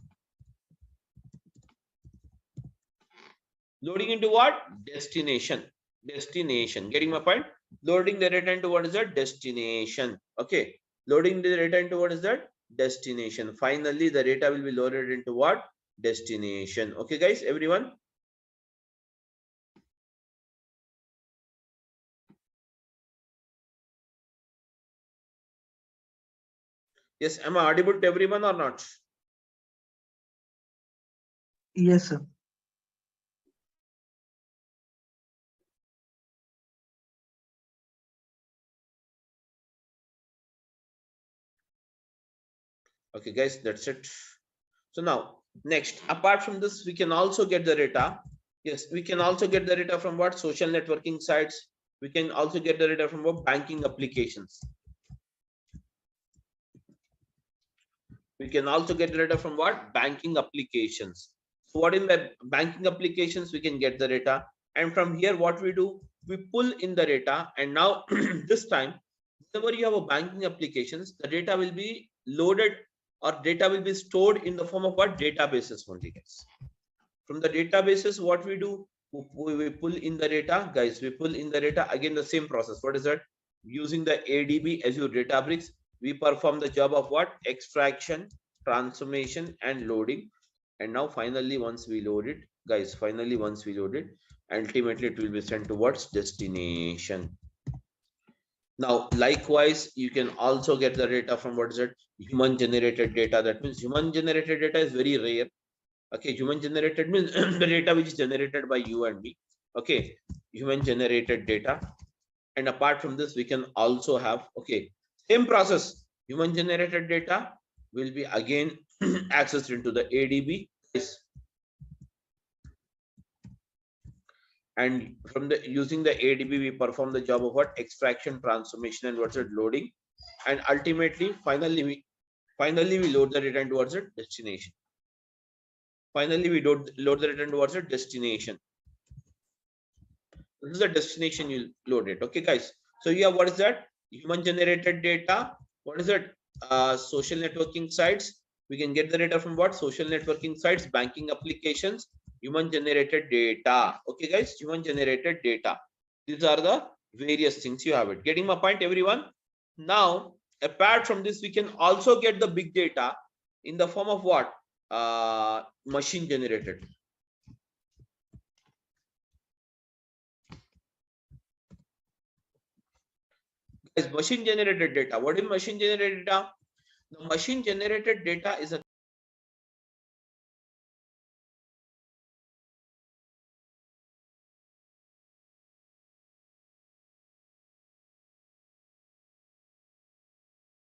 Loading into what? Destination. Destination. Getting my point? Loading the data into what is that? Destination. Okay. Loading the data into what is that? Destination. Finally, the data will be loaded into what? Destination. Okay, guys, everyone. Yes, am I audible to everyone or not? Yes, sir. Okay, guys, that's it. So now, next, apart from this, we can also get the data. Yes, we can also get the data from what? Social networking sites. We can also get the data from what? Banking applications. We can also get the data from what? Banking applications. So what in the banking applications, we can get the data. And from here, what we do? We pull in the data. And now this time, whenever you have a banking applications, the data will be loaded or data will be stored in the form of what? Databases only, guys. From the databases, what we do? We pull in the data, guys. We pull in the data. Again, the same process. What is that? Using the ADB, Azure Databricks, we perform the job of what? Extraction, transformation, and loading. And now, finally, once we load it, guys, finally, once we load it, ultimately it will be sent towards destination. Now, likewise, you can also get the data from what is it? Human generated data. That means human generated data is very rare. Okay, human generated means the data which is generated by you and me. Okay, human generated data. And apart from this, we can also have, okay, same process. Human generated data will be again accessed into the ADB. And from the using the ADB, we perform the job of what? Extraction, transformation, and what's it? Loading. And ultimately, finally we load the data towards a destination. Finally, we load the data towards a destination. This is the destination you load it. Okay, guys. So yeah, what is that? Human generated data. What is it? Social networking sites. We can get the data from what? Social networking sites, banking applications, human generated data. Okay, guys, human generated data. These are the various things you have it. Getting my point, everyone? Now, apart from this, we can also get the big data in the form of what? Machine generated. Guys, machine generated data. What is machine generated data? The machine generated data is a